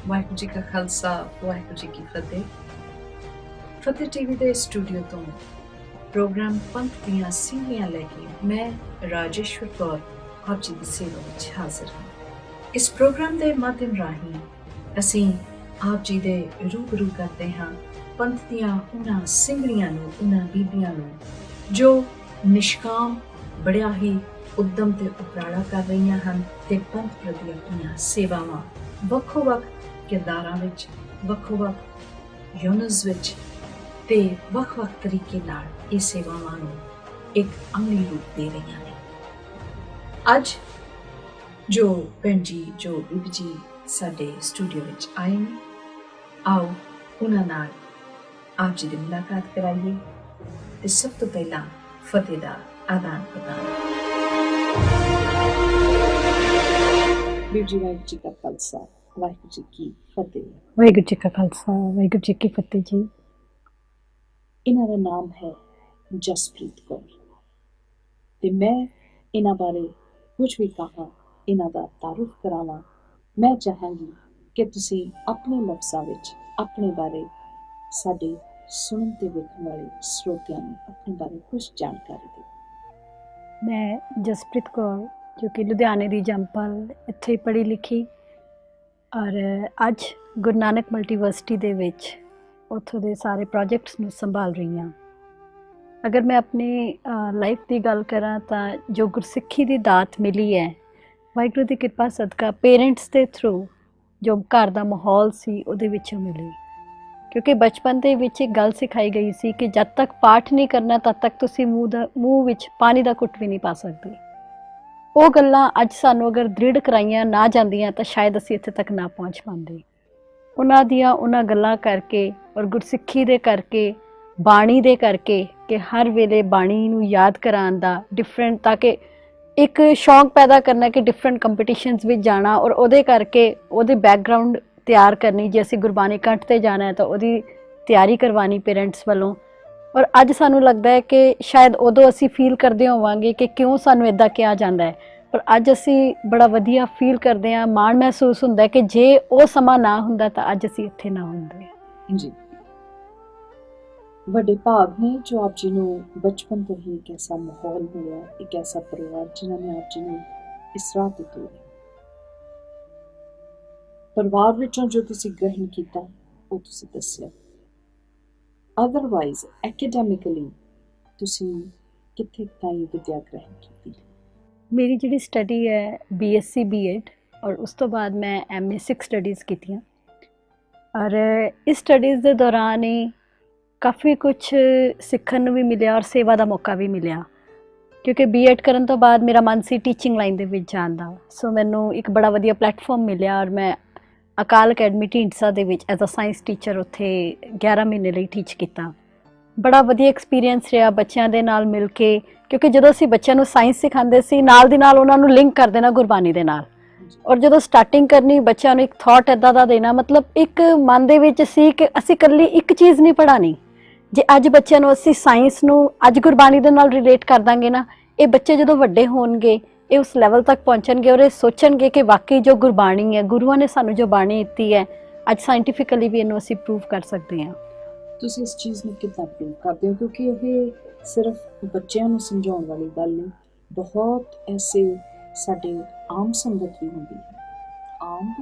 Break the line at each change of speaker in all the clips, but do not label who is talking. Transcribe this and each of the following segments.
ਵਾਹਿਗੁਰੂ ਜੀ ਕਾ ਖਾਲਸਾ ਵਾਹਿਗੁਰੂ ਜੀ ਕੀ ਫਤਿਹ। ਫਤਿਹ ਟੀਵੀ ਦੇ ਸਟੂਡੀਓ ਤੋਂ ਪ੍ਰੋਗਰਾਮ ਪੰਥ ਦੀਆਂ ਸਿੰਘੀਆਂ ਲੈ ਕੇ ਮੈਂ ਰਾਜੇਸ਼ਵਰ ਕੌਰ ਆਪ ਜੀ ਦੀ ਸੇਵਾ ਵਿੱਚ ਹਾਜ਼ਰ ਹਾਂ। ਇਸ ਪ੍ਰੋਗਰਾਮ ਦੇ ਮਾਧਿਅਮ ਰਾਹੀਂ ਅਸੀਂ ਆਪ ਜੀ ਦੇ ਰੂਬਰੂ ਕਰਦੇ ਹਾਂ ਪੰਥ ਦੀਆਂ ਉਹਨਾਂ ਸਿੰਘਣੀਆਂ ਨੂੰ, ਉਹਨਾਂ ਬੀਬੀਆਂ ਨੂੰ ਜੋ ਨਿਸ਼ਕਾਮ ਬੜਿਆ ਹੀ ਉਦਮ ਤੇ ਉਪਰਾਲਾ ਕਰ ਰਹੀਆਂ ਹਨ ਤੇ ਪੰਥ ਪ੍ਰਤੀ ਆਪਣੀਆਂ ਸੇਵਾਵਾਂ ਵੱਖੋ-ਵੱਖ ਕਿਰਦਾਰਾਂ ਵਿੱਚ, ਵੱਖੋ-ਵੱਖ ਯੂਨਿਟਸ ਵਿੱਚ ਤੇ ਵੱਖ-ਵੱਖ ਤਰੀਕੇ ਨਾਲ ਇਹ ਸੇਵਾਵਾਂ ਨੂੰ ਇੱਕ ਅਮਲੀ ਰੂਪ ਦੇ ਰਹੀਆਂ ਨੇ। ਅੱਜ ਜੋ ਭੈਣ ਜੀ, ਜੋ ਬੀਬੀ ਜੀ ਸਾਡੇ ਸਟੂਡੀਓ ਵਿੱਚ ਆਏ ਨੇ, ਆਓ ਉਹਨਾਂ ਨਾਲ ਆਪ ਜੀ ਦੀ ਮੁਲਾਕਾਤ ਕਰਾਈਏ ਤੇ ਸਭ ਤੋਂ ਪਹਿਲਾਂ ਫਤਿਹ ਦਾ ਆਦਾਨ ਪ੍ਰਦਾਨ। ਬੀਬੀ ਜੀ, ਵਾਹਿਗੁਰੂ ਜੀ ਕਾ ਖਾਲਸਾ ਵਾਹਿਗੁਰੂ ਜੀ ਕੀ ਫਤਿਹ।
ਵਾਹਿਗੁਰੂ ਜੀ ਕਾ ਖਾਲਸਾ ਵਾਹਿਗੁਰੂ ਜੀ ਕੀ ਫਤਿਹ ਜੀ।
ਇਹਨਾਂ ਦਾ ਨਾਮ ਹੈ ਜਸਪ੍ਰੀਤ ਕੌਰ ਤੇ ਮੈਂ ਇਹਨਾਂ ਬਾਰੇ ਕੁਝ ਵੀ ਕਹਾਂ, ਇਹਨਾਂ ਦਾ ਤਾਰੁਫ ਕਰਾਵਾਂ। ਮੈਂ ਚਾਹਾਂਗੀ ਕਿ ਤੁਸੀਂ ਆਪਣੇ ਲਫ਼ਜ਼ਾਂ ਵਿੱਚ ਆਪਣੇ ਬਾਰੇ ਸਾਡੇ ਸੁਣਨ ਤੇ ਵੇਖਣ ਵਾਲੇ ਸਰੋਤਿਆਂ ਨੂੰ ਆਪਣੇ ਬਾਰੇ ਕੁਝ ਜਾਣਕਾਰੀ ਦਿਓ।
ਮੈਂ ਜਸਪ੍ਰੀਤ ਕੌਰ, ਜੋ ਕਿ ਲੁਧਿਆਣੇ ਦੀ ਜੰਮਪਲ, ਇੱਥੇ ਪੜ੍ਹੀ ਲਿਖੀ ਔਰ ਅੱਜ ਗੁਰੂ ਨਾਨਕ ਮਲਟੀਵਰਸਿਟੀ ਦੇ ਵਿੱਚ ਉੱਥੋਂ ਦੇ ਸਾਰੇ ਪ੍ਰੋਜੈਕਟਸ ਨੂੰ ਸੰਭਾਲ ਰਹੀ ਹਾਂ। ਅਗਰ ਮੈਂ ਆਪਣੀ ਲਾਈਫ ਦੀ ਗੱਲ ਕਰਾਂ ਤਾਂ ਜੋ ਗੁਰਸਿੱਖੀ ਦੀ ਦਾਤ ਮਿਲੀ ਹੈ ਵਾਹਿਗੁਰੂ ਦੀ ਕਿਰਪਾ ਸਦਕਾ ਪੇਰੈਂਟਸ ਦੇ ਥਰੂ, ਜੋ ਘਰ ਦਾ ਮਾਹੌਲ ਸੀ ਉਹਦੇ ਵਿੱਚੋਂ ਮਿਲੀ। ਕਿਉਂਕਿ ਬਚਪਨ ਦੇ ਵਿੱਚ ਇੱਕ ਗੱਲ ਸਿਖਾਈ ਗਈ ਸੀ ਕਿ ਜਦ ਤੱਕ ਪਾਠ ਨਹੀਂ ਕਰਨਾ ਤਦ ਤੱਕ ਤੁਸੀਂ ਮੂੰਹ ਵਿੱਚ ਪਾਣੀ ਦਾ ਘੁੱਟ ਵੀ ਨਹੀਂ ਪਾ ਸਕਦੇ। ਉਹ ਗੱਲਾਂ ਅੱਜ ਸਾਨੂੰ ਅਗਰ ਦ੍ਰਿੜ ਕਰਾਈਆਂ ਨਾ ਜਾਂਦੀਆਂ ਤਾਂ ਸ਼ਾਇਦ ਅਸੀਂ ਇੱਥੇ ਤੱਕ ਨਾ ਪਹੁੰਚ ਪਾਉਂਦੇ। ਉਹਨਾਂ ਗੱਲਾਂ ਕਰਕੇ ਔਰ ਗੁਰਸਿੱਖੀ ਦੇ ਕਰਕੇ, ਬਾਣੀ ਦੇ ਕਰਕੇ, ਕਿ ਹਰ ਵੇਲੇ ਬਾਣੀ ਨੂੰ ਯਾਦ ਕਰਾਉਣ ਦਾ ਡਿਫਰੈਂਟ, ਤਾਂ ਕਿ ਇੱਕ ਸ਼ੌਂਕ ਪੈਦਾ ਕਰਨਾ ਕਿ ਡਿਫਰੈਂਟ ਕੰਪੀਟੀਸ਼ਨਸ ਵਿੱਚ ਜਾਣਾ ਔਰ ਉਹਦੇ ਕਰਕੇ ਉਹਦੇ ਬੈਕਗਰਾਊਂਡ ਤਿਆਰ ਕਰਨੀ। ਜੇ ਅਸੀਂ ਗੁਰਬਾਣੀ ਕੰਠ 'ਤੇ ਜਾਣਾ ਹੈ ਤਾਂ ਉਹਦੀ ਤਿਆਰੀ ਕਰਵਾਉਣੀ ਪੇਰੈਂਟਸ ਵੱਲੋਂ। ਔਰ ਅੱਜ ਸਾਨੂੰ ਲੱਗਦਾ ਹੈ ਕਿ ਸ਼ਾਇਦ ਉਦੋਂ ਅਸੀਂ ਫੀਲ ਕਰਦੇ ਹੋਵਾਂਗੇ ਕਿ ਕਿਉਂ ਸਾਨੂੰ ਇੱਦਾਂ ਕਿਹਾ ਜਾਂਦਾ ਹੈ, ਪਰ ਅੱਜ ਅਸੀਂ ਬੜਾ ਵਧੀਆ ਫੀਲ ਕਰਦੇ ਹਾਂ, ਮਾਣ ਮਹਿਸੂਸ ਹੁੰਦਾ ਕਿ ਜੇ ਉਹ ਸਮਾਂ ਨਾ ਹੁੰਦਾ ਤਾਂ ਅੱਜ ਅਸੀਂ ਇੱਥੇ ਨਾ ਹੁੰਦੇ।
ਜੀ, ਵੱਡੇ ਭਾਗ ਨੇ ਜੋ ਆਪ ਜੀ ਨੂੰ ਬਚਪਨ ਤੋਂ ਹੀ ਇੱਕ ਐਸਾ ਮਾਹੌਲ ਮਿਲਿਆ, ਇੱਕ ਐਸਾ ਪਰਿਵਾਰ ਜਿਨ੍ਹਾਂ ਨੇ ਆਪ ਜੀ ਨੂੰ ਇਸ ਰਾਹ ਤੇ ਤੋਰਿਆ। ਪਰਿਵਾਰ ਵਿੱਚੋਂ ਜੋ ਤੁਸੀਂ ਗ੍ਰਹਿਣ ਕੀਤਾ ਉਹ ਤੁਸੀਂ ਦੱਸਿਆ। ਅਦਰਵਾਈਜ਼ ਐਕੈਡੈਮਿਕਲੀ ਤੁਸੀਂ ਕਿੱਥੇ ਤਾਈਂ ਵਿੱਦਿਆ ਗ੍ਰਹਿਣ ਕੀਤੀ?
ਮੇਰੀ ਜਿਹੜੀ ਸਟੱਡੀ ਹੈ BSc B.Ed ਔਰ ਉਸ ਤੋਂ ਬਾਅਦ ਮੈਂ MA 6 ਸਟੱਡੀਜ਼ ਕੀਤੀਆਂ। ਔਰ ਇਸ ਸਟੱਡੀਜ਼ ਦੇ ਦੌਰਾਨ ਹੀ ਕਾਫੀ ਕੁਛ ਸਿੱਖਣ ਨੂੰ ਵੀ ਮਿਲਿਆ ਔਰ ਸੇਵਾ ਦਾ ਮੌਕਾ ਵੀ ਮਿਲਿਆ। ਕਿਉਂਕਿ B.Ed ਕਰਨ ਤੋਂ ਬਾਅਦ ਮੇਰਾ ਮਨ ਸੀ ਟੀਚਿੰਗ ਲਾਈਨ ਦੇ ਵਿੱਚ ਜਾਣ ਦਾ। ਸੋ ਮੈਨੂੰ ਇੱਕ ਬੜਾ ਵਧੀਆ ਪਲੈਟਫਾਰਮ ਮਿਲਿਆ ਔਰ ਮੈਂ ਅਕਾਲ ਅਕੈਡਮੀ ਢੀਂਡਸਾ ਦੇ ਵਿੱਚ ਐਜ਼ ਅ ਸਾਇੰਸ ਟੀਚਰ ਉੱਥੇ 11 ਮਹੀਨੇ ਲਈ ਟੀਚ ਕੀਤਾ। ਬੜਾ ਵਧੀਆ ਐਕਸਪੀਰੀਅੰਸ ਰਿਹਾ ਬੱਚਿਆਂ ਦੇ ਨਾਲ ਮਿਲ ਕੇ, ਕਿਉਂਕਿ ਜਦੋਂ ਅਸੀਂ ਬੱਚਿਆਂ ਨੂੰ ਸਾਇੰਸ ਸਿਖਾਉਂਦੇ ਸੀ ਨਾਲ ਦੀ ਨਾਲ ਉਹਨਾਂ ਨੂੰ ਲਿੰਕ ਕਰ ਦੇਣਾ ਗੁਰਬਾਣੀ ਦੇ ਨਾਲ। ਔਰ ਜਦੋਂ ਸਟਾਰਟਿੰਗ ਕਰਨੀ ਬੱਚਿਆਂ ਨੂੰ ਇੱਕ ਥਾਟ ਇੱਦਾਂ ਦਾ ਦੇਣਾ, ਮਤਲਬ ਇੱਕ ਮਨ ਦੇ ਵਿੱਚ ਸੀ ਕਿ ਅਸੀਂ ਇਕੱਲੀ ਇੱਕ ਚੀਜ਼ ਨਹੀਂ ਪੜ੍ਹਾਉਣੀ। ਜੇ ਅੱਜ ਬੱਚਿਆਂ ਨੂੰ ਅਸੀਂ ਸਾਇੰਸ ਨੂੰ ਅੱਜ ਗੁਰਬਾਣੀ ਦੇ ਨਾਲ ਰਿਲੇਟ ਕਰ ਦਾਂਗੇ ਨਾ, ਇਹ ਬੱਚੇ ਜਦੋਂ ਵੱਡੇ ਹੋਣਗੇ ਇਹ ਉਸ ਲੈਵਲ ਤੱਕ ਪਹੁੰਚਣਗੇ ਔਰ ਇਹ ਸੋਚਣਗੇ ਕਿ ਵਾਕਈ ਜੋ ਗੁਰਬਾਣੀ ਹੈ, ਗੁਰੂਆਂ ਨੇ ਸਾਨੂੰ ਜੋ ਬਾਣੀ ਦਿੱਤੀ ਹੈ, ਅੱਜ ਸਾਇੰਟੀਫਿਕਲੀ ਵੀ ਇਹਨੂੰ ਅਸੀਂ ਪ੍ਰੂਵ ਕਰ ਸਕਦੇ ਹਾਂ।
ਤੁਸੀਂ ਇਸ ਚੀਜ਼ ਨੂੰ ਕਿੱਦਾਂ ਪ੍ਰੂਵ ਕਰਦੇ ਹੋ? ਕਿਉਂਕਿ ਇਹ ਸਿਰਫ ਬੱਚਿਆਂ ਨੂੰ ਸਮਝਾਉਣ ਵਾਲੀ ਗੱਲ ਨਹੀਂ, ਬਹੁਤ ਐਸੇ ਸਾਡੇ ਆਮ ਸੰਗਤ ਵੀ ਹੁੰਦੀ ਹੈ, ਆਮ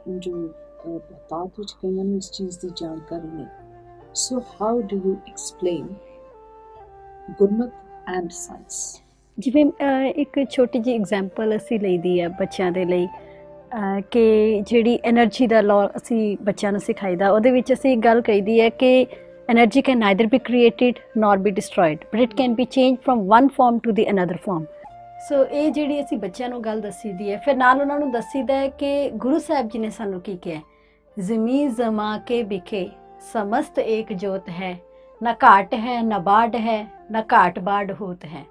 ਵੀ ਜੋ ਬਹੁਤਾਤ ਵਿੱਚ ਕਈਆਂ ਨੂੰ ਇਸ ਚੀਜ਼ ਦੀ ਜਾਣਕਾਰੀ ਨਹੀਂ। So how do you explain Gurmat and science? ਜਿਵੇਂ
ਇੱਕ ਛੋਟੀ ਜਿਹੀ ਐਗਜ਼ਾਮਪਲ ਅਸੀਂ ਲਈਦੀ ਹੈ ਬੱਚਿਆਂ ਦੇ ਲਈ ਕਿ ਜਿਹੜੀ ਐਨਰਜੀ ਦਾ ਲਾਅ ਅਸੀਂ ਬੱਚਿਆਂ ਨੂੰ ਸਿਖਾਈਦਾ, ਉਹਦੇ ਵਿੱਚ ਅਸੀਂ ਇੱਕ ਗੱਲ ਕਹੀਦੀ ਹੈ ਕਿ energy can neither be created nor be destroyed but it can be change from one form to the another form. So ਇਹ ਜਿਹੜੀ ਅਸੀਂ ਬੱਚਿਆਂ ਨੂੰ ਗੱਲ ਦੱਸੀ ਦੀ ਹੈ, ਫਿਰ ਨਾਲ ਉਹਨਾਂ ਨੂੰ ਦੱਸੀਦਾ ਹੈ ਕਿ ਗੁਰੂ ਸਾਹਿਬ ਜੀ ਨੇ ਸਾਨੂੰ ਕੀ ਕਿਹਾ, ਜ਼ਮੀਂ ਜ਼ਮਾ ਕੇ ਬਿਖੇ ਸਮਸਤ ਏਕ ਜੋਤ ਹੈ, ਨਾ ਘਾਟ ਹੈ ਨਾ ਬਾੜ ਹੈ, ਨਾ ਘਾਟ ਬਾੜ ਹੋਤ ਹੈ।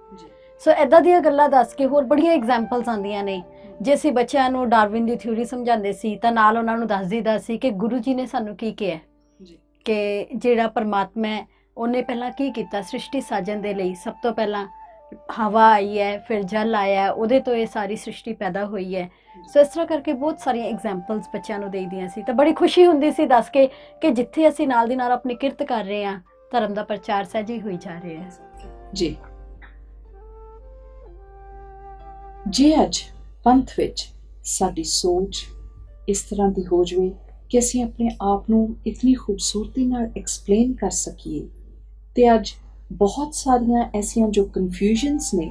ਸੋ ਇੱਦਾਂ ਦੀਆਂ ਗੱਲਾਂ ਦੱਸ ਕੇ ਹੋਰ ਬੜੀਆਂ ਐਗਜ਼ਾਮਪਲਸ ਆਉਂਦੀਆਂ ਨੇ। ਜੇ ਅਸੀਂ ਬੱਚਿਆਂ ਨੂੰ ਡਾਰਵਿਨ ਦੀ ਥਿਊਰੀ ਸਮਝਾਉਂਦੇ ਸੀ ਤਾਂ ਨਾਲ ਉਹਨਾਂ ਨੂੰ ਦੱਸ ਦਈਦਾ ਸੀ ਕਿ ਗੁਰੂ ਜੀ ਨੇ ਸਾਨੂੰ ਕੀ ਕਿਹਾ, ਕਿ ਜਿਹੜਾ ਪਰਮਾਤਮਾ ਹੈ ਉਹਨੇ ਪਹਿਲਾਂ ਕੀ ਕੀਤਾ ਸ੍ਰਿਸ਼ਟੀ ਸਾਜਣ ਦੇ ਲਈ। ਸਭ ਤੋਂ ਪਹਿਲਾਂ ਹਵਾ ਆਈ ਹੈ, ਫਿਰ ਜਲ ਆਇਆ, ਉਹਦੇ ਤੋਂ ਇਹ ਸਾਰੀ ਸ੍ਰਿਸ਼ਟੀ ਪੈਦਾ ਹੋਈ ਹੈ। ਸੋ ਇਸ ਤਰ੍ਹਾਂ ਕਰਕੇ ਬਹੁਤ ਸਾਰੀਆਂ ਐਗਜ਼ਾਮਪਲਸ ਬੱਚਿਆਂ ਨੂੰ ਦੇਈਦੀਆਂ ਸੀ ਤਾਂ ਬੜੀ ਖੁਸ਼ੀ ਹੁੰਦੀ ਸੀ ਦੱਸ ਕੇ ਕਿ ਜਿੱਥੇ ਅਸੀਂ ਨਾਲ ਦੀ ਨਾਲ ਆਪਣੀ ਕਿਰਤ ਕਰ ਰਹੇ ਹਾਂ, ਧਰਮ ਦਾ ਪ੍ਰਚਾਰ ਸਹਿਜੇ ਹੋਈ ਜਾ ਰਿਹਾ ਹੈ।
ਜੀ, ਜੇ ਅੱਜ ਪੰਥ ਵਿੱਚ ਸਾਡੀ ਸੋਚ ਇਸ ਤਰ੍ਹਾਂ ਦੀ ਹੋ ਜਾਵੇ ਕਿ ਅਸੀਂ ਆਪਣੇ ਆਪ ਨੂੰ ਇਤਨੀ ਖੂਬਸੂਰਤੀ ਨਾਲ ਐਕਸਪਲੇਨ ਕਰ ਸਕੀਏ, ਤੇ ਅੱਜ ਬਹੁਤ ਸਾਰੀਆਂ ਐਸੀਆਂ ਜੋ ਕਨਫਿਊਜ਼ਨਸ ਨੇ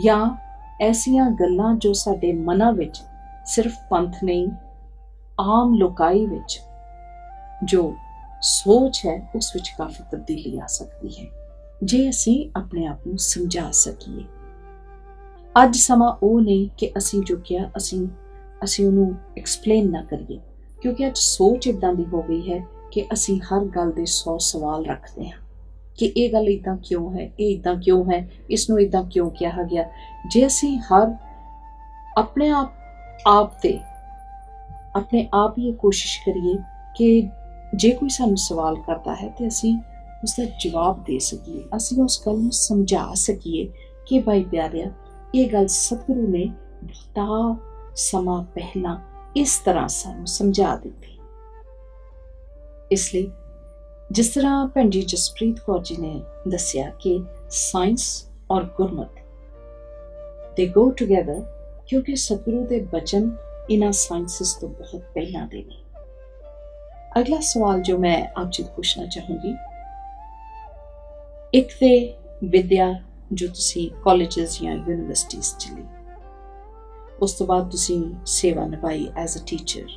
ਜਾਂ ਐਸੀਆਂ ਗੱਲਾਂ ਜੋ ਸਾਡੇ ਮਨਾਂ ਵਿੱਚ ਸਿਰਫ ਪੰਥ ਨਹੀਂ, ਆਮ ਲੋਕਾਈ ਵਿੱਚ ਜੋ ਸੋਚ ਹੈ ਉਸ ਵਿੱਚ ਕਾਫੀ ਤਬਦੀਲੀ ਆ ਸਕਦੀ ਹੈ ਜੇ ਅਸੀਂ ਆਪਣੇ ਆਪ ਨੂੰ ਸਮਝਾ ਸਕੀਏ। ਅੱਜ ਸਮਾਂ ਉਹ ਨਹੀਂ ਕਿ ਅਸੀਂ ਜੋ ਕਿਹਾ ਅਸੀਂ ਉਹਨੂੰ ਐਕਸਪਲੇਨ ਨਾ ਕਰੀਏ, ਕਿਉਂਕਿ ਅੱਜ ਸੋਚ ਇੱਦਾਂ ਦੀ ਹੋ ਗਈ ਹੈ ਕਿ ਅਸੀਂ ਹਰ ਗੱਲ ਦੇ 100 ਸਵਾਲ ਰੱਖਦੇ ਹਾਂ ਕਿ ਇਹ ਗੱਲ ਇੱਦਾਂ ਕਿਉਂ ਹੈ, ਇਹ ਇੱਦਾਂ ਕਿਉਂ ਹੈ, ਇਸ ਨੂੰ ਇੱਦਾਂ ਕਿਉਂ ਕਿਹਾ ਗਿਆ। ਜੇ ਅਸੀਂ ਆਪਣੇ ਆਪ ਹੀ ਇਹ ਕੋਸ਼ਿਸ਼ ਕਰੀਏ ਕਿ ਜੇ ਕੋਈ ਸਾਨੂੰ ਸਵਾਲ ਕਰਦਾ ਹੈ ਤੇ ਅਸੀਂ ਉਸ ਦਾ ਜਵਾਬ ਦੇ ਸਕੀਏ, ਅਸੀਂ ਉਸ ਗੱਲ ਨੂੰ ਸਮਝਾ ਸਕੀਏ ਕਿ ਭਾਈ ਪਿਆਰਿਆ, ਇਹ ਗੱਲ ਸਤਿਗੁਰੂ ਨੇ ਬਹੁਤਾ ਸਮਾਂ ਪਹਿਲਾਂ ਇਸ ਤਰ੍ਹਾਂ ਸਾਨੂੰ ਸਮਝਾ ਦਿੱਤੀ। ਇਸ ਲਈ ਜਿਸ ਤਰ੍ਹਾਂ ਭੈਣ ਜੀ ਜਸਪ੍ਰੀਤ ਕੌਰ ਜੀ ਨੇ ਦੱਸਿਆ ਕਿ ਸਾਇੰਸ ਔਰ ਗੁਰਮਤਿ ਦੇ ਗੋ ਟੁਗੇਦਰ, ਕਿਉਂਕਿ ਸਤਿਗੁਰੂ ਦੇ ਬਚਨ ਇਹਨਾਂ ਸਾਇੰਸਿਸ ਤੋਂ ਬਹੁਤ ਪਹਿਲਾਂ ਦੇ ਨੇ। ਅਗਲਾ ਸਵਾਲ ਜੋ ਮੈਂ ਆਪ ਜੀ ਤੋਂ ਪੁੱਛਣਾ ਚਾਹੂੰਗੀ, ਇੱਕ ਤੇ ਵਿਦਿਆ ਜੋ ਤੁਸੀਂ ਕਾਲਜਸ ਜਾਂ ਯੂਨੀਵਰਸਿਟੀਜ਼ ਚ ਲਈ, ਉਸ ਤੋਂ ਬਾਅਦ ਤੁਸੀਂ ਸੇਵਾ ਨਿਭਾਈ ਐਜ਼ ਅ ਟੀਚਰ।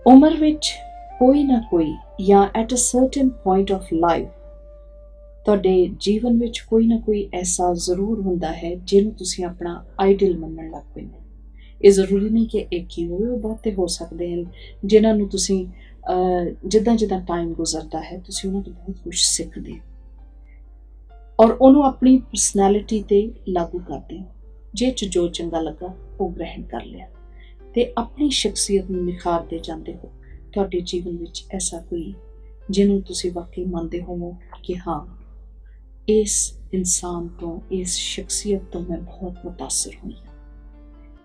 ਉਮਰ ਵਿੱਚ ਕੋਈ ਨਾ ਕੋਈ ਜਾਂ at a certain point of life ਤੁਹਾਡੇ ਜੀਵਨ ਵਿੱਚ ਕੋਈ ਨਾ ਕੋਈ ਐਸਾ ਜ਼ਰੂਰ ਹੁੰਦਾ ਹੈ ਜਿਹਨੂੰ ਤੁਸੀਂ ਆਪਣਾ ਆਈਡਲ ਮੰਨਣ ਲੱਗ ਪੈਂਦੇ। ਇਹ ਜ਼ਰੂਰੀ ਨਹੀਂ ਕਿ ਇੱਕ ਹੀ ਹੋਵੇ, ਉਹ ਬਹੁਤੇ ਹੋ ਸਕਦੇ ਹਨ ਜਿਨ੍ਹਾਂ ਨੂੰ ਤੁਸੀਂ ਜਿੱਦਾਂ ਜਿੱਦਾਂ ਟਾਈਮ ਗੁਜ਼ਰਦਾ ਹੈ ਤੁਸੀਂ ਉਹਨਾਂ ਤੋਂ ਬਹੁਤ ਕੁਝ ਸਿੱਖਦੇ ਹੋ ਔਰ ਉਹਨੂੰ ਆਪਣੀ ਪਰਸਨੈਲਿਟੀ ਤੇ ਲਾਗੂ ਕਰਦੇ ਹੋ। ਜੇ ਜੋ ਚੰਗਾ ਲੱਗਾ ਉਹ ਗ੍ਰਹਿਣ ਕਰ ਲਿਆ ਤੇ ਆਪਣੀ ਸ਼ਖਸੀਅਤ ਨੂੰ ਨਿਖਾਰਦੇ ਜਾਂਦੇ ਹੋ। ਤੁਹਾਡੇ ਜੀਵਨ ਵਿੱਚ ਐਸਾ ਕੋਈ ਜਿਹਨੂੰ ਤੁਸੀਂ ਵਾਕਈ ਮੰਨਦੇ ਹੋਵੋ ਕਿ ਹਾਂ, ਇਸ ਇਨਸਾਨ ਤੋਂ, ਇਸ ਸ਼ਖਸੀਅਤ ਤੋਂ ਮੈਂ ਬਹੁਤ ਮੁਤਾਸਰ ਹੋਈ ਹਾਂ।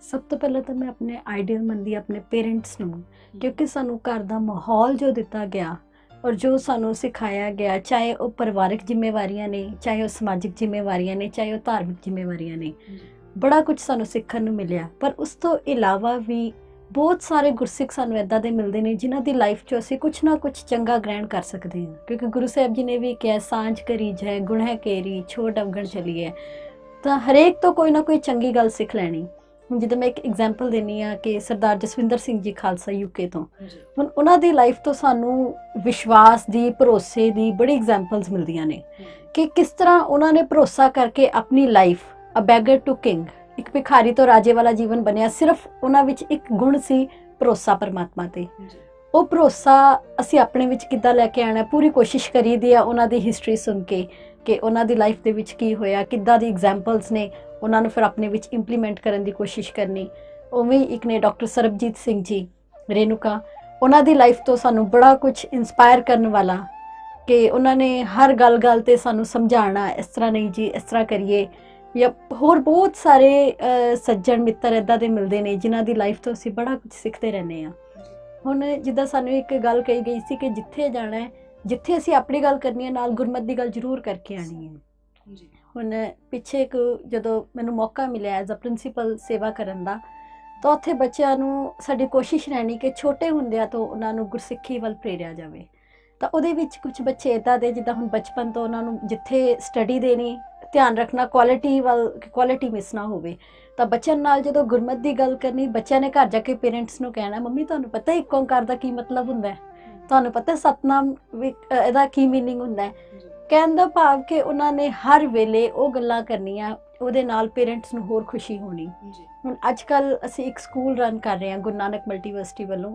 ਸਭ ਤੋਂ ਪਹਿਲਾਂ ਤਾਂ ਮੈਂ ਆਪਣੇ ਆਈਡੀਅਲ ਮੰਨਦੀ ਆਪਣੇ ਪੇਰੈਂਟਸ ਨੂੰ, ਕਿਉਂਕਿ ਸਾਨੂੰ ਘਰ ਦਾ ਮਾਹੌਲ ਜੋ ਦਿੱਤਾ ਗਿਆ ਔਰ ਜੋ ਸਾਨੂੰ ਸਿਖਾਇਆ ਗਿਆ, ਚਾਹੇ ਉਹ ਪਰਿਵਾਰਕ ਜ਼ਿੰਮੇਵਾਰੀਆਂ ਨੇ, ਚਾਹੇ ਉਹ ਸਮਾਜਿਕ ਜ਼ਿੰਮੇਵਾਰੀਆਂ ਨੇ, ਚਾਹੇ ਉਹ ਧਾਰਮਿਕ ਜ਼ਿੰਮੇਵਾਰੀਆਂ ਨੇ, ਬੜਾ ਕੁਝ ਸਾਨੂੰ ਸਿੱਖਣ ਨੂੰ ਮਿਲਿਆ। ਪਰ ਉਸ ਤੋਂ ਇਲਾਵਾ ਵੀ ਬਹੁਤ ਸਾਰੇ ਗੁਰਸਿੱਖ ਸਾਨੂੰ ਇੱਦਾਂ ਦੇ ਮਿਲਦੇ ਨੇ ਜਿਨ੍ਹਾਂ ਦੀ ਲਾਈਫ 'ਚੋਂ ਅਸੀਂ ਕੁਛ ਨਾ ਕੁਛ ਚੰਗਾ ਗ੍ਰਹਿਣ ਕਰ ਸਕਦੇ ਹਾਂ, ਕਿਉਂਕਿ ਗੁਰੂ ਸਾਹਿਬ ਜੀ ਨੇ ਵੀ ਕਿਹਾ, ਸਾਂਝ ਕਰੀ ਜੈ ਗੁਣ ਹੈ ਕੇਰੀ ਛੋਟ ਅਵਗਣ ਚਲੀਏ। ਤਾਂ ਹਰੇਕ ਤੋਂ ਕੋਈ ਨਾ ਕੋਈ ਚੰਗੀ ਗੱਲ ਸਿੱਖ ਲੈਣੀ। ਹੁਣ ਜਿੱਦਾਂ ਮੈਂ ਇੱਕ ਐਗਜ਼ਾਮਪਲ ਦਿੰਦੀ ਹਾਂ ਕਿ ਸਰਦਾਰ ਜਸਵਿੰਦਰ ਸਿੰਘ ਜੀ ਖਾਲਸਾ UK ਤੋਂ, ਹੁਣ ਉਹਨਾਂ ਦੀ ਲਾਈਫ ਤੋਂ ਸਾਨੂੰ ਵਿਸ਼ਵਾਸ ਦੀ, ਭਰੋਸੇ ਦੀ ਬੜੀ ਐਗਜ਼ਾਮਪਲਸ ਮਿਲਦੀਆਂ ਨੇ ਕਿ ਕਿਸ ਤਰ੍ਹਾਂ ਉਹਨਾਂ ਨੇ ਭਰੋਸਾ ਕਰਕੇ ਆਪਣੀ life a beggar to king, ਇੱਕ ਭਿਖਾਰੀ ਤੋਂ ਰਾਜੇ ਵਾਲਾ ਜੀਵਨ ਬਣਿਆ। ਸਿਰਫ ਉਹਨਾਂ ਵਿੱਚ ਇੱਕ ਗੁਣ ਸੀ, ਭਰੋਸਾ ਪਰਮਾਤਮਾ ਤੇ। ਉਹ ਭਰੋਸਾ ਅਸੀਂ ਆਪਣੇ ਵਿੱਚ ਕਿੱਦਾਂ ਲੈ ਕੇ ਆਉਣਾ, ਪੂਰੀ ਕੋਸ਼ਿਸ਼ ਕਰੀਦੀ ਆ ਉਹਨਾਂ ਦੀ ਹਿਸਟਰੀ ਸੁਣ ਕੇ ਕਿ ਉਹਨਾਂ ਦੀ ਲਾਈਫ ਦੇ ਵਿੱਚ ਕੀ ਹੋਇਆ, ਕਿੱਦਾਂ ਦੀ ਐਗਜ਼ਾਮਪਲਸ ਨੇ, ਉਹਨਾਂ ਨੂੰ ਫਿਰ ਆਪਣੇ ਵਿੱਚ ਇੰਪਲੀਮੈਂਟ ਕਰਨ ਦੀ ਕੋਸ਼ਿਸ਼ ਕਰਨੀ। ਉਵੇਂ ਹੀ ਇੱਕ ਨੇ ਡਾਕਟਰ ਸਰਬਜੀਤ ਸਿੰਘ ਜੀ ਰੇਨੂਕਾ, ਉਹਨਾਂ ਦੀ ਲਾਈਫ ਤੋਂ ਸਾਨੂੰ ਬੜਾ ਕੁਝ ਇੰਸਪਾਇਰ ਕਰਨ ਵਾਲਾ ਕਿ ਉਹਨਾਂ ਨੇ ਹਰ ਗੱਲ ਤੇ ਸਾਨੂੰ ਸਮਝਾਉਣਾ, ਇਸ ਤਰ੍ਹਾਂ ਨਹੀਂ ਜੀ, ਇਸ ਤਰ੍ਹਾਂ ਕਰੀਏ। ਜਾਂ ਹੋਰ ਬਹੁਤ ਸਾਰੇ ਸੱਜਣ ਮਿੱਤਰ ਇੱਦਾਂ ਦੇ ਮਿਲਦੇ ਨੇ ਜਿਨ੍ਹਾਂ ਦੀ ਲਾਈਫ ਤੋਂ ਅਸੀਂ ਬੜਾ ਕੁਝ ਸਿੱਖਦੇ ਰਹਿੰਦੇ ਹਾਂ। ਹੁਣ ਜਿੱਦਾਂ ਸਾਨੂੰ ਇੱਕ ਗੱਲ ਕਹੀ ਗਈ ਸੀ ਕਿ ਜਿੱਥੇ ਜਾਣਾ ਹੈ, ਜਿੱਥੇ ਅਸੀਂ ਆਪਣੀ ਗੱਲ ਕਰਨੀ ਹੈ, ਨਾਲ ਗੁਰਮਤਿ ਦੀ ਗੱਲ ਜ਼ਰੂਰ ਕਰਕੇ ਆਉਣੀ ਹੈ। ਹੁਣ ਪਿੱਛੇ ਜਦੋਂ ਮੈਨੂੰ ਮੌਕਾ ਮਿਲਿਆ ਐਜ਼ ਅ ਪ੍ਰਿੰਸੀਪਲ ਸੇਵਾ ਕਰਨ ਦਾ, ਤਾਂ ਉੱਥੇ ਬੱਚਿਆਂ ਨੂੰ ਸਾਡੀ ਕੋਸ਼ਿਸ਼ ਰਹਿਣੀ ਕਿ ਛੋਟੇ ਹੁੰਦਿਆਂ ਤੋਂ ਉਹਨਾਂ ਨੂੰ ਗੁਰਸਿੱਖੀ ਵੱਲ ਪ੍ਰੇਰਿਆ ਜਾਵੇ। ਤਾਂ ਉਹਦੇ ਵਿੱਚ ਕੁਝ ਬੱਚੇ ਇੱਦਾਂ ਦੇ ਜਿੱਦਾਂ ਹੁਣ ਬਚਪਨ ਤੋਂ ਉਹਨਾਂ ਨੂੰ ਜਿੱਥੇ ਸਟੱਡੀ ਦੇਣੀ, ਧਿਆਨ ਰੱਖਣਾ ਕੁਆਲਿਟੀ ਮਿਸ ਨਾ ਹੋਵੇ। ਤਾਂ ਬੱਚਿਆਂ ਨਾਲ ਜਦੋਂ ਗੁਰਮਤਿ ਦੀ ਗੱਲ ਕਰਨੀ, ਬੱਚਿਆਂ ਨੇ ਘਰ ਜਾ ਕੇ ਪੇਰੈਂਟਸ ਨੂੰ ਕਹਿਣਾ, ਮੰਮੀ ਤੁਹਾਨੂੰ ਪਤਾ ਇੱਕ ਓਂਕਾਰ ਦਾ ਕੀ ਮਤਲਬ ਹੁੰਦਾ ਹੈ, ਤੁਹਾਨੂੰ ਪਤਾ ਸਤਨਾਮ ਇਹਦਾ ਕੀ ਮੀਨਿੰਗ ਹੁੰਦਾ ਹੈ। ਕਹਿਣ ਦਾ ਭਾਵ ਕਿ ਉਹਨਾਂ ਨੇ ਹਰ ਵੇਲੇ ਉਹ ਗੱਲਾਂ ਕਰਨੀਆਂ, ਉਹਦੇ ਨਾਲ ਪੇਰੈਂਟਸ ਨੂੰ ਹੋਰ ਖੁਸ਼ੀ ਹੋਣੀ। ਹੁਣ ਅੱਜ ਕੱਲ੍ਹ ਅਸੀਂ ਇੱਕ ਸਕੂਲ ਰਨ ਕਰ ਰਹੇ ਹਾਂ ਗੁਰੂ ਨਾਨਕ ਮਲਟੀਵਰਸਿਟੀ ਵੱਲੋਂ,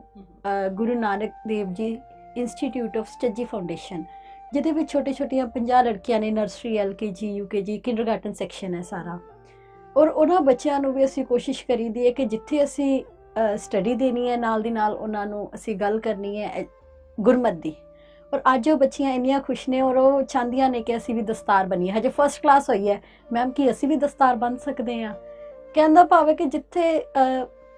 Guru Nanak Dev ji institute of study foundation, ਜਿਹਦੇ ਵਿੱਚ ਛੋਟੀਆਂ 50 ਲੜਕੀਆਂ ਨੇ, nursery, LKG, UKG, kindergarten section ਹੈ ਸਾਰਾ। ਔਰ ਉਹਨਾਂ ਬੱਚਿਆਂ ਨੂੰ ਵੀ ਅਸੀਂ ਕੋਸ਼ਿਸ਼ ਕਰੀਦੀ ਹੈ ਕਿ ਜਿੱਥੇ ਅਸੀਂ ਸਟੱਡੀ ਦੇਣੀ ਹੈ, ਨਾਲ ਦੀ ਨਾਲ ਉਹਨਾਂ ਨੂੰ ਅਸੀਂ ਗੱਲ ਕਰਨੀ ਹੈ ਗੁਰਮਤਿ ਦੀ। ਔਰ ਅੱਜ ਉਹ ਬੱਚੀਆਂ ਇੰਨੀਆਂ ਖੁਸ਼ ਨੇ ਔਰ ਉਹ ਚਾਹੁੰਦੀਆਂ ਨੇ ਕਿ ਅਸੀਂ ਵੀ ਦਸਤਾਰ ਬਣੀਏ। ਹਜੇ ਫਸਟ ਕਲਾਸ ਹੋਈ ਹੈ, ਮੈਮ ਕੀ ਅਸੀਂ ਵੀ ਦਸਤਾਰ ਬਣ ਸਕਦੇ ਹਾਂ? ਕਹਿਣ ਦਾ ਭਾਵ ਹੈ ਕਿ ਜਿੱਥੇ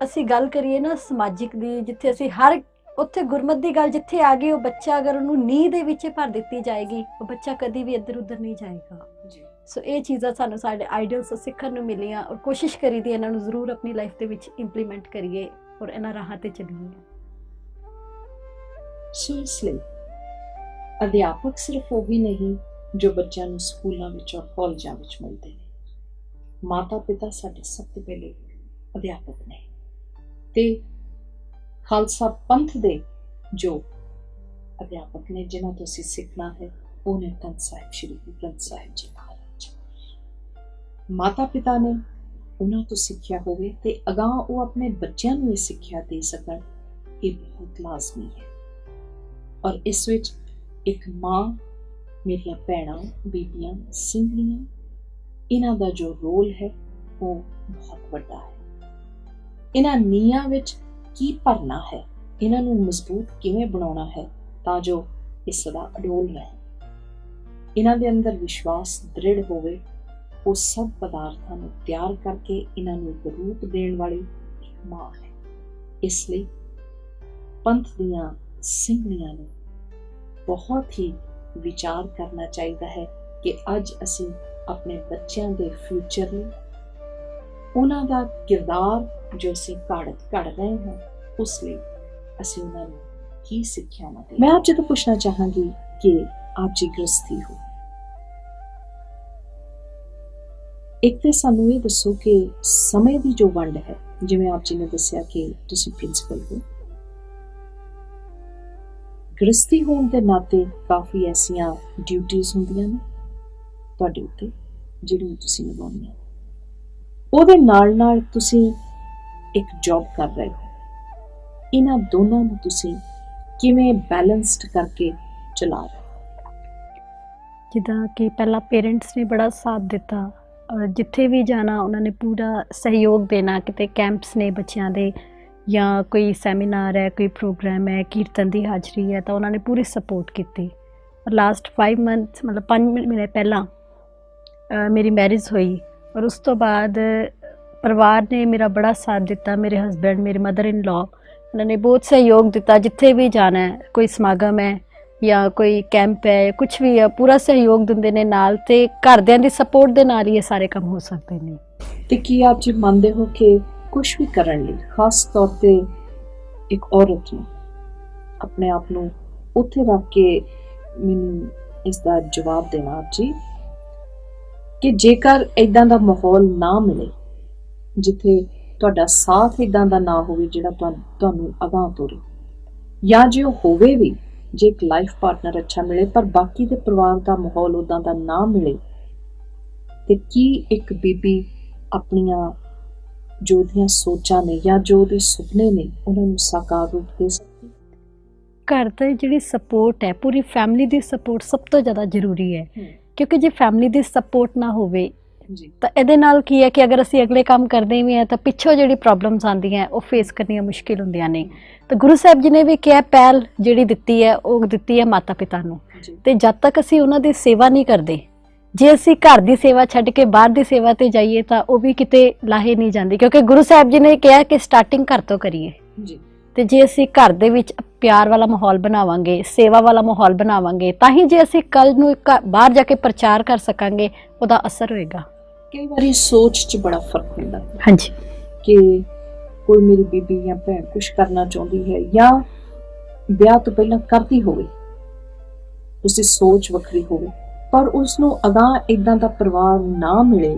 ਅਸੀਂ ਗੱਲ ਕਰੀਏ ਨਾ ਸਮਾਜਿਕ ਦੀ, ਜਿੱਥੇ ਅਸੀਂ ਹਰ ਉੱਥੇ ਗੁਰਮਤ ਦੀ ਗੱਲ ਜਿੱਥੇ ਆ ਗਈ, ਉਹ ਬੱਚਾ ਅਗਰ ਉਹਨੂੰ ਨੀਂਹ ਦੇ ਵਿੱਚ ਭਰ ਦਿੱਤੀ ਜਾਏਗੀ, ਉਹ ਬੱਚਾ ਕਦੀ ਵੀ ਇੱਧਰ ਉੱਧਰ ਨਹੀਂ ਜਾਏਗਾ
ਜੀ।
ਸੋ ਇਹ ਚੀਜ਼ਾਂ ਸਾਨੂੰ ਸਾਡੇ ਆਈਡੀਅਲਸ ਤੋਂ ਸਿੱਖਣ ਨੂੰ ਮਿਲੀਆਂ, ਔਰ ਕੋਸ਼ਿਸ਼ ਕਰੀਦੀ ਇਹਨਾਂ ਨੂੰ ਜ਼ਰੂਰ ਆਪਣੀ ਲਾਈਫ ਦੇ ਵਿੱਚ ਇੰਪਲੀਮੈਂਟ ਕਰੀਏ ਔਰ ਇਹਨਾਂ ਰਾਹਾਂ ਤੇ ਚੱਲੀਏ।
ਸੋ ਇਸ ਲਈ ਅਧਿਆਪਕ ਸਿਰਫ ਉਹ ਵੀ ਨਹੀਂ ਜੋ ਬੱਚਿਆਂ ਨੂੰ ਸਕੂਲਾਂ ਵਿੱਚ ਔਰ ਕਾਲਜਾਂ ਵਿੱਚ ਮਿਲਦੇ ਨੇ। ਮਾਤਾ ਪਿਤਾ ਸਾਡੇ ਸਭ ਤੋਂ ਪਹਿਲੇ ਅਧਿਆਪਕ ਨੇ, ਤੇ ਖਾਲਸਾ ਪੰਥ ਦੇ ਜੋ ਅਧਿਆਪਕ ਨੇ ਜਿਨ੍ਹਾਂ ਤੋਂ ਅਸੀਂ ਸਿੱਖਣਾ ਹੈ, ਉਹ ਨੇ ਧੰਨ ਸਾਹਿਬ ਸ਼੍ਰੀ ਗੁਰੂ ਗ੍ਰੰਥ ਸਾਹਿਬ ਜੀ ਮਹਾਰਾਜ। ਮਾਤਾ ਪਿਤਾ ਨੇ ਉਹਨਾਂ ਤੋਂ ਸਿੱਖਿਆ ਹੋਵੇ ਤੇ ਅਗਾਂਹ ਉਹ ਆਪਣੇ ਬੱਚਿਆਂ ਨੂੰ ਇਹ ਸਿੱਖਿਆ ਦੇ ਸਕਣ, ਇਹ ਬਹੁਤ ਲਾਜ਼ਮੀ ਹੈ। ਔਰ ਇਸ ਵਿੱਚ ਇੱਕ ਮਾਂ, ਮੇਰੀਆਂ ਭੈਣਾਂ, ਬੀਬੀਆਂ, ਸਿੰਘਣੀਆਂ, ਇਹਨਾਂ ਦਾ ਜੋ ਰੋਲ ਹੈ ਉਹ ਬਹੁਤ ਵੱਡਾ ਹੈ। ਇਹਨਾਂ ਨੀਹਾਂ ਵਿੱਚ ਕੀ ਭਰਨਾ ਹੈ, ਇਹਨਾਂ ਨੂੰ ਮਜ਼ਬੂਤ ਕਿਵੇਂ ਬਣਾਉਣਾ ਹੈ ਤਾਂ ਜੋ ਇਹ ਸਦਾ ਅਡੋਲ ਰਹੇ, ਇਹਨਾਂ ਦੇ ਅੰਦਰ ਵਿਸ਼ਵਾਸ ਦ੍ਰਿੜ ਹੋਵੇ। ਉਹ ਸਭ ਪਦਾਰਥਾਂ ਨੂੰ ਤਿਆਰ ਕਰਕੇ ਇਹਨਾਂ ਨੂੰ ਇੱਕ ਰੂਪ ਦੇਣ ਵਾਲੀ ਇੱਕ ਮਾਂ ਹੈ। ਇਸ ਲਈ ਪੰਥ ਦੀਆਂ ਸਿੰਘਣੀਆਂ ਨੂੰ ਬਹੁਤ ਹੀ ਵਿਚਾਰ ਕਰਨਾ ਚਾਹੀਦਾ ਹੈ ਕਿ ਅੱਜ ਅਸੀਂ ਆਪਣੇ ਬੱਚਿਆਂ ਦੇ ਫਿਊਚਰ ਲਈ ਉਹਨਾਂ ਦਾ ਕਿਰਦਾਰ ਜੋ ਅਸੀਂ ਘੜ ਰਹੇ ਹਾਂ, ਉਸ ਲਈ ਅਸੀਂ ਉਹਨਾਂ ਨੂੰ ਕੀ ਸਿੱਖਿਆਵਾਂ ਦੇਈਏ। ਮੈਂ ਆਪ ਜੀ ਤੋਂ ਪੁੱਛਣਾ ਚਾਹਾਂਗੀ ਕਿ ਆਪ ਜੀ ਗ੍ਰਸਤੀ ਹੋ, ਇੱਕ ਤੇ ਸਾਨੂੰ ਇਹ ਦੱਸੋ ਕਿ ਸਮੇਂ ਦੀ ਜੋ ਵੰਡ ਹੈ, ਜਿਵੇਂ ਆਪ ਜੀ ਨੇ ਦੱਸਿਆ ਕਿ ਤੁਸੀਂ ਪ੍ਰਿੰਸੀਪਲ ਹੋ, ਗ੍ਰਸਤੀ ਹੋਣ ਦੇ ਨਾਤੇ ਕਾਫੀ ਐਸੀਆਂ ਡਿਊਟੀਆਂ ਹੁੰਦੀਆਂ ਨੇ ਤੁਹਾਡੇ ਉੱਤੇ ਜਿਹੜੀਆਂ ਤੁਸੀਂ ਨਿਭਾਉਣੀਆਂ। ਉਹਦੇ ਨਾਲ ਨਾਲ ਤੁਸੀਂ ਇੱਕ ਜੌਬ ਕਰ ਰਹੇ ਹੋ, ਇਹਨਾਂ ਦੋਨਾਂ ਨੂੰ ਤੁਸੀਂ ਕਿਵੇਂ ਬੈਲੈਂਸਡ ਕਰਕੇ ਚਲਾ ਰਹੇ ਹੋ?
ਜਿੱਦਾਂ ਕਿ ਪਹਿਲਾਂ ਪੇਰੈਂਟਸ ਨੇ ਬੜਾ ਸਾਥ ਦਿੱਤਾ, ਔਰ ਜਿੱਥੇ ਵੀ ਜਾਣਾ ਉਹਨਾਂ ਨੇ ਪੂਰਾ ਸਹਿਯੋਗ ਦੇਣਾ। ਕਿਤੇ ਕੈਂਪਸ ਨੇ ਬੱਚਿਆਂ ਦੇ, ਜਾਂ ਕੋਈ ਸੈਮੀਨਾਰ ਹੈ, ਕੋਈ ਪ੍ਰੋਗਰਾਮ ਹੈ, ਕੀਰਤਨ ਦੀ ਹਾਜ਼ਰੀ ਹੈ, ਤਾਂ ਉਹਨਾਂ ਨੇ ਪੂਰੀ ਸਪੋਰਟ ਕੀਤੀ। ਔਰ ਲਾਸਟ 5 ਮੰਥ ਮਤਲਬ 5 ਮਹੀਨੇ ਪਹਿਲਾਂ ਮੇਰੀ ਮੈਰਿਜ ਹੋਈ, ਔਰ ਉਸ ਤੋਂ ਬਾਅਦ ਪਰਿਵਾਰ ਨੇ ਮੇਰਾ ਬੜਾ ਸਾਥ ਦਿੱਤਾ। ਮੇਰੇ ਹਸਬੈਂਡ, ਮੇਰੇ ਮਦਰ ਇਨ ਲਾ, ਉਹਨਾਂ ਨੇ ਬਹੁਤ ਸਹਿਯੋਗ ਦਿੱਤਾ। ਜਿੱਥੇ ਵੀ ਜਾਣਾ ਹੈ, ਕੋਈ ਸਮਾਗਮ ਹੈ ਜਾਂ ਕੋਈ ਕੈਂਪ ਹੈ, ਕੁਛ ਵੀ ਹੈ, ਪੂਰਾ ਸਹਿਯੋਗ ਦਿੰਦੇ ਨੇ ਨਾਲ, ਤੇ ਘਰਦਿਆਂ ਦੀ ਸਪੋਰਟ ਦੇ ਨਾਲ ਹੀ ਇਹ ਸਾਰੇ ਕੰਮ ਹੋ ਸਕਦੇ ਨੇ।
ਤੇ ਕੀ ਆਪ ਜੀ ਮੰਨਦੇ ਹੋ ਕਿ ਕੁਛ ਵੀ ਕਰਨ ਲਈ, ਖਾਸ ਤੌਰ ਤੇ ਇੱਕ ਔਰਤ ਨੂੰ ਆਪਣੇ ਆਪ ਨੂੰ ਉੱਥੇ ਰੱਖ ਕੇ ਮੈਨੂੰ ਇਸ ਦਾ ਜਵਾਬ ਦੇਣਾ ਆਪ ਜੀ, ਕਿ ਜੇਕਰ ਇਦਾਂ ਦਾ ਮਾਹੌਲ ਨਾ ਮਿਲੇ, ਜਿੱਥੇ ਤੁਹਾਡਾ ਸਾਥ ਇਦਾਂ ਦਾ ਨਾ ਹੋਵੇ ਜਿਹੜਾ ਤੁਹਾਨੂੰ ਅਗਾਂਹ ਤੋਰੇ, ਜਾਂ ਜੇ ਉਹ ਹੋਵੇ ਵੀ, ਜੇ ਇੱਕ ਲਾਈਫ ਪਾਰਟਨਰ ਅੱਛਾ ਮਿਲੇ ਪਰ ਬਾਕੀ ਦੇ ਪਰਿਵਾਰ ਦਾ ਮਾਹੌਲ ਉਦਾਂ ਦਾ ਨਾ ਮਿਲੇ, ਤੇ ਕੀ ਇੱਕ ਬੀਬੀ ਆਪਣੀਆਂ ਜੋ ਉਹਦੀਆਂ ਸੋਚਾਂ ਨੇ ਜਾਂ ਜੋ ਉਹਦੇ ਸੁਪਨੇ ਨੇ ਉਹਨਾਂ ਨੂੰ ਸਾਕਾਰ ਰੂਪ ਦੇ ਸਕਦੀ?
ਘਰ ਦੀ ਜਿਹੜੀ ਸਪੋਰਟ ਹੈ, ਪੂਰੀ ਫੈਮਿਲੀ ਦੀ ਸਪੋਰਟ ਸਭ ਤੋਂ ਜ਼ਿਆਦਾ ਜ਼ਰੂਰੀ ਹੈ। ਕਿਉਂਕਿ ਜੇ ਫੈਮਿਲੀ ਦੀ ਸਪੋਰਟ ਨਾ ਹੋਵੇ ਤਾਂ ਇਹਦੇ ਨਾਲ ਕੀ ਹੈ ਕਿ ਅਗਰ ਅਸੀਂ ਅਗਲੇ ਕੰਮ ਕਰਦੇ ਵੀ ਹਾਂ ਤਾਂ ਪਿੱਛੋਂ ਜਿਹੜੀ ਪ੍ਰੋਬਲਮਸ ਆਉਂਦੀਆਂ ਉਹ ਫੇਸ ਕਰਨੀਆਂ ਮੁਸ਼ਕਿਲ ਹੁੰਦੀਆਂ ਨੇ। ਤਾਂ ਗੁਰੂ ਸਾਹਿਬ ਜੀ ਨੇ ਵੀ ਕਿਹਾ, ਪਹਿਲ ਜਿਹੜੀ ਦਿੱਤੀ ਹੈ ਉਹ ਦਿੱਤੀ ਹੈ ਮਾਤਾ ਪਿਤਾ ਨੂੰ, ਤੇ ਜਦ ਤੱਕ ਅਸੀਂ ਉਹਨਾਂ ਦੀ ਸੇਵਾ ਨਹੀਂ ਕਰਦੇ, ਜੇ ਅਸੀਂ ਘਰ ਦੀ ਸੇਵਾ ਛੱਡ ਕੇ ਬਾਹਰ ਦੀ ਸੇਵਾ ਤੇ ਜਾਈਏ ਤਾਂ ਉਹ ਵੀ ਕਿਤੇ ਲਾਹੇ ਨਹੀਂ ਜਾਂਦੀ। ਕਿਉਂਕਿ ਗੁਰੂ ਸਾਹਿਬ ਜੀ ਨੇ ਕਿਹਾ ਕਿ ਸਟਾਰਟਿੰਗ ਘਰ ਤੋਂ ਕਰੀਏ। ਤੇ ਜੇ ਅਸੀਂ ਘਰ ਦੇ ਵਿੱਚ ਪਿਆਰ ਵਾਲਾ ਮਾਹੌਲ ਬਣਾਵਾਂਗੇ, ਸੇਵਾ ਵਾਲਾ ਮਾਹੌਲ ਬਣਾਵਾਂਗੇ, ਤਾਂ ਹੀ ਜੇ ਅਸੀਂ ਕੱਲ ਨੂੰ ਬਾਹਰ ਜਾ ਕੇ ਪ੍ਰਚਾਰ ਕਰ ਸਕਾਂਗੇ, ਉਹਦਾ ਅਸਰ ਹੋਏਗਾ।
ਕਈ ਵਾਰੀ ਸੋਚ 'ਚ ਬੜਾ ਫਰਕ ਹੁੰਦਾ।
ਹਾਂਜੀ,
ਕਿ ਕੋਈ ਮੇਰੀ ਬੀਬੀ ਜਾਂ ਭੈਣ ਕੁਛ ਕਰਨਾ ਚਾਹੁੰਦੀ ਹੈ ਜਾਂ ਵਿਆਹ ਤੋਂ ਪਹਿਲਾਂ ਕਰਦੀ ਹੋਵੇ, ਉਸਦੀ ਸੋਚ ਵੱਖਰੀ ਹੋਵੇ, ਪਰ ਉਸਨੂੰ ਅਗਾਂਹ ਇਦਾਂ ਦਾ ਪਰਿਵਾਰ ਨਾ ਮਿਲੇ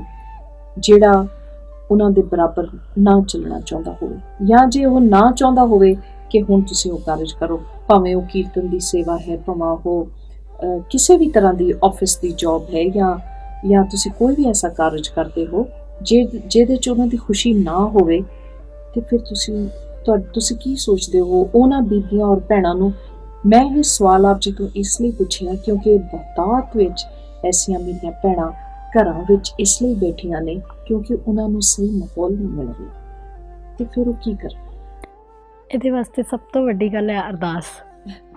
ਜਿਹੜਾ ਉਹਨਾਂ ਦੇ ਬਰਾਬਰ ਨਾ ਚੱਲਣਾ ਚਾਹੁੰਦਾ ਹੋਵੇ, ਜਾਂ ਜੇ ਉਹ ਨਾ ਚਾਹੁੰਦਾ ਹੋਵੇ ਕਿ ਹੁਣ ਤੁਸੀਂ ਉਹ ਕਾਰਜ ਕਰੋ, ਭਾਵੇਂ ਉਹ ਕੀਰਤਨ ਦੀ ਸੇਵਾ ਹੈ, ਭਾਵੇਂ ਉਹ ਕਿਸੇ ਵੀ ਤਰ੍ਹਾਂ ਦੀ ਆਫਿਸ ਦੀ ਜੌਬ ਹੈ, ਜਾਂ ਤੁਸੀਂ ਕੋਈ ਵੀ ਐਸਾ ਕਾਰਜ ਕਰਦੇ ਹੋ ਜਿਹਦੇ 'ਚ ਉਹਨਾਂ ਦੀ ਖੁਸ਼ੀ ਨਾ ਹੋਵੇ, ਤੇ ਫਿਰ ਤੁਸੀਂ ਕੀ ਸੋਚਦੇ ਹੋ ਉਹਨਾਂ ਬੀਬੀਆਂ ਔਰ ਭੈਣਾਂ ਨੂੰ? ਮੈਂ ਇਹ ਸਵਾਲ ਆਪ ਜੀ ਤੋਂ ਇਸ ਲਈ ਪੁੱਛਿਆ ਕਿਉਂਕਿ ਬਹੁਤਾਤ ਵਿੱਚ ਐਸੀਆਂ ਮੇਰੀਆਂ ਭੈਣਾਂ ਘਰਾਂ ਵਿੱਚ ਇਸ ਲਈ ਬੈਠੀਆਂ ਨੇ ਕਿਉਂਕਿ ਉਹਨਾਂ ਨੂੰ ਸਹੀ ਮਾਹੌਲ ਨਹੀਂ ਮਿਲ ਰਿਹਾ, ਤੇ ਫਿਰ ਉਹ ਕੀ ਕਰਨ?
ਇਹਦੇ ਵਾਸਤੇ ਸਭ ਤੋਂ ਵੱਡੀ ਗੱਲ ਹੈ ਅਰਦਾਸ।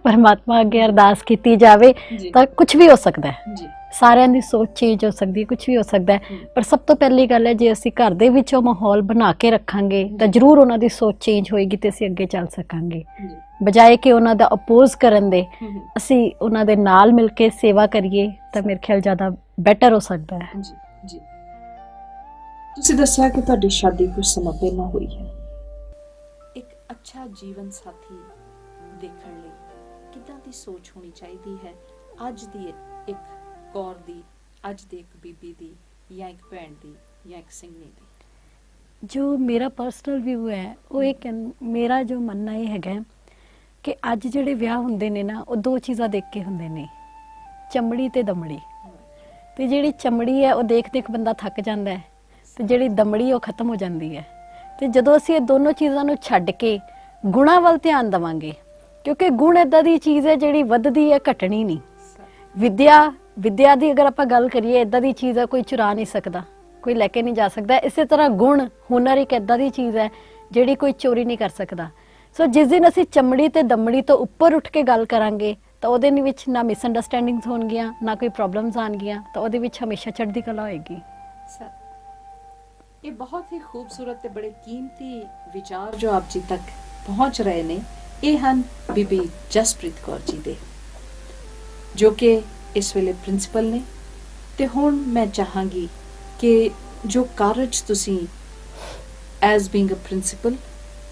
ਪਰਮਾਤਮਾ ਅੱਗੇ ਅਰਦਾਸ ਕੀਤੀ ਜਾਵੇ ਤਾਂ ਕੁਝ ਵੀ ਹੋ ਸਕਦਾ ਹੈ। ਸਾਰਿਆਂ ਦੀ ਸੋਚ ਚੇਂਜ ਹੋ ਸਕਦੀ ਹੈ, ਕੁਝ ਵੀ ਹੋ ਸਕਦਾ ਹੈ, ਪਰ ਸਭ ਤੋਂ ਪਹਿਲੀ ਗੱਲ ਹੈ ਜੇ ਅਸੀਂ ਘਰ ਦੇ ਵਿੱਚ ਉਹ ਮਾਹੌਲ ਬਣਾ ਕੇ ਰੱਖਾਂਗੇ ਤਾਂ ਜ਼ਰੂਰ ਉਹਨਾਂ ਦੀ ਸੋਚ ਚੇਂਜ ਹੋਏਗੀ ਤੇ ਅਸੀਂ ਅੱਗੇ ਚੱਲ ਸਕਾਂਗੇ। ਬਜਾਏ ਕਿ ਉਹਨਾਂ ਦਾ ਅਪੋਜ਼ ਕਰਨ ਦੇ ਅਸੀਂ ਉਹਨਾਂ ਦੇ ਨਾਲ ਮਿਲ ਕੇ ਸੇਵਾ ਕਰੀਏ ਤਾਂ ਮੇਰੇ ਖਿਆਲ ਜ਼ਿਆਦਾ ਬੈਟਰ ਹੋ ਸਕਦਾ ਹੈ।
ਜੀ ਤੁਸੀਂ ਦੱਸਿਆ ਕਿ ਤੁਹਾਡੀ ਸ਼ਾਦੀ ਕੁਝ ਸਮਾਂ ਪਹਿਲਾਂ ਹੋਈ ਹੈ। ਇੱਕ ਅੱਛਾ ਜੀਵਨ ਸਾਥੀ ਦੇਖਣ ਲਈ ਕਿੱਦਾਂ ਦੀ ਸੋਚ ਹੋਣੀ ਚਾਹੀਦੀ ਹੈ ਅੱਜ ਦੀ ਇੱਕ ਕੌਰ ਦੀ, ਅੱਜ ਦੀ ਇੱਕ ਬੀਬੀ ਦੀ, ਜਾਂ ਇੱਕ ਭੈਣ ਦੀ, ਜਾਂ ਇੱਕ ਸਿੰਘਣੀ ਦੀ?
ਜੋ ਮੇਰਾ ਪਰਸਨਲ ਵਿਊ ਹੈ ਉਹ ਇਹ ਮੇਰਾ ਜੋ ਮੰਨਣਾ ਇਹ ਹੈਗਾ ਕਿ ਅੱਜ ਜਿਹੜੇ ਵਿਆਹ ਹੁੰਦੇ ਨੇ ਨਾ ਉਹ ਦੋ ਚੀਜ਼ਾਂ ਦੇਖ ਕੇ ਹੁੰਦੇ ਨੇ, ਚਮੜੀ ਤੇ ਦਮੜੀ। ਤੇ ਜਿਹੜੀ ਚਮੜੀ ਹੈ ਉਹ ਦੇਖ ਦੇਖ ਬੰਦਾ ਥੱਕ ਜਾਂਦਾ ਹੈ ਤੇ ਜਿਹੜੀ ਦਮੜੀ ਉਹ ਖਤਮ ਹੋ ਜਾਂਦੀ ਹੈ। ਤੇ ਜਦੋਂ ਅਸੀਂ ਇਹ ਦੋਨੋਂ ਚੀਜ਼ਾਂ ਨੂੰ ਛੱਡ ਕੇ ਗੁਣਾਂ ਵੱਲ ਧਿਆਨ ਦੇਵਾਂਗੇ, ਕਿਉਂਕਿ ਗੁਣ ਇੱਦਾਂ ਦੀ ਚੀਜ਼ ਹੈ ਜਿਹੜੀ ਵੱਧਦੀ ਹੈ, ਘਟਣੀ ਨਹੀਂ। ਵਿਦਿਆ ਦੀ ਅਗਰ ਆਪਾਂ ਗੱਲ ਕਰੀਏ, ਇੱਦਾਂ ਦੀ ਚੀਜ਼ ਹੈ ਕੋਈ ਚੁਰਾ ਨਹੀਂ ਸਕਦਾ, ਕੋਈ ਲੈ ਕੇ ਨਹੀਂ ਜਾ ਸਕਦਾ। ਇਸੇ ਤਰ੍ਹਾਂ ਗੁਣ, ਹੁਨਰ ਇੱਕ ਇੱਦਾਂ ਦੀ ਚੀਜ਼ ਹੈ ਜਿਹੜੀ ਕੋਈ ਚੋਰੀ ਨਹੀਂ ਕਰ ਸਕਦਾ। ਸੋ ਜਿਸ ਦਿਨ ਅਸੀਂ ਚਮੜੀ ਤੇ ਦਮੜੀ ਤੋਂ ਉੱਪਰ ਉੱਠ ਕੇ ਗੱਲ ਕਰਾਂਗੇ ਤਾਂ ਉਹਦੇ ਵਿੱਚ ਨਾ ਮਿਸਅੰਡਰਸਟੈਂਡਿੰਗਸ ਹੋਣਗੀਆਂ, ਨਾ ਕੋਈ ਪ੍ਰੋਬਲਮਸ ਆਉਣਗੀਆਂ, ਤਾਂ ਉਹਦੇ ਵਿੱਚ ਹਮੇਸ਼ਾ ਚੜ੍ਹਦੀ ਕਲਾ ਹੋਏਗੀ।
ਇਹ ਬਹੁਤ ਹੀ ਖੂਬਸੂਰਤ ਤੇ ਬੜੇ ਕੀਮਤੀ ਵਿਚਾਰ ਜੋ ਆਪ ਜੀ ਤੱਕ ਪਹੁੰਚ ਰਹੇ ਨੇ, ਇਹ ਹਨ ਬੀਬੀ ਜਸਪ੍ਰੀਤ ਕੌਰ ਜੀ ਦੇ, ਜੋ ਕਿ ਇਸ ਵੇਲੇ ਪ੍ਰਿੰਸੀਪਲ ਨੇ। ਤੇ ਹੁਣ ਮੈਂ ਚਾਹਾਂਗੀ ਕਿ ਜੋ ਕਾਰਜ ਤੁਸੀਂ ਐਜ਼ ਬੀਇੰਗ ਅ ਪ੍ਰਿੰਸੀਪਲ,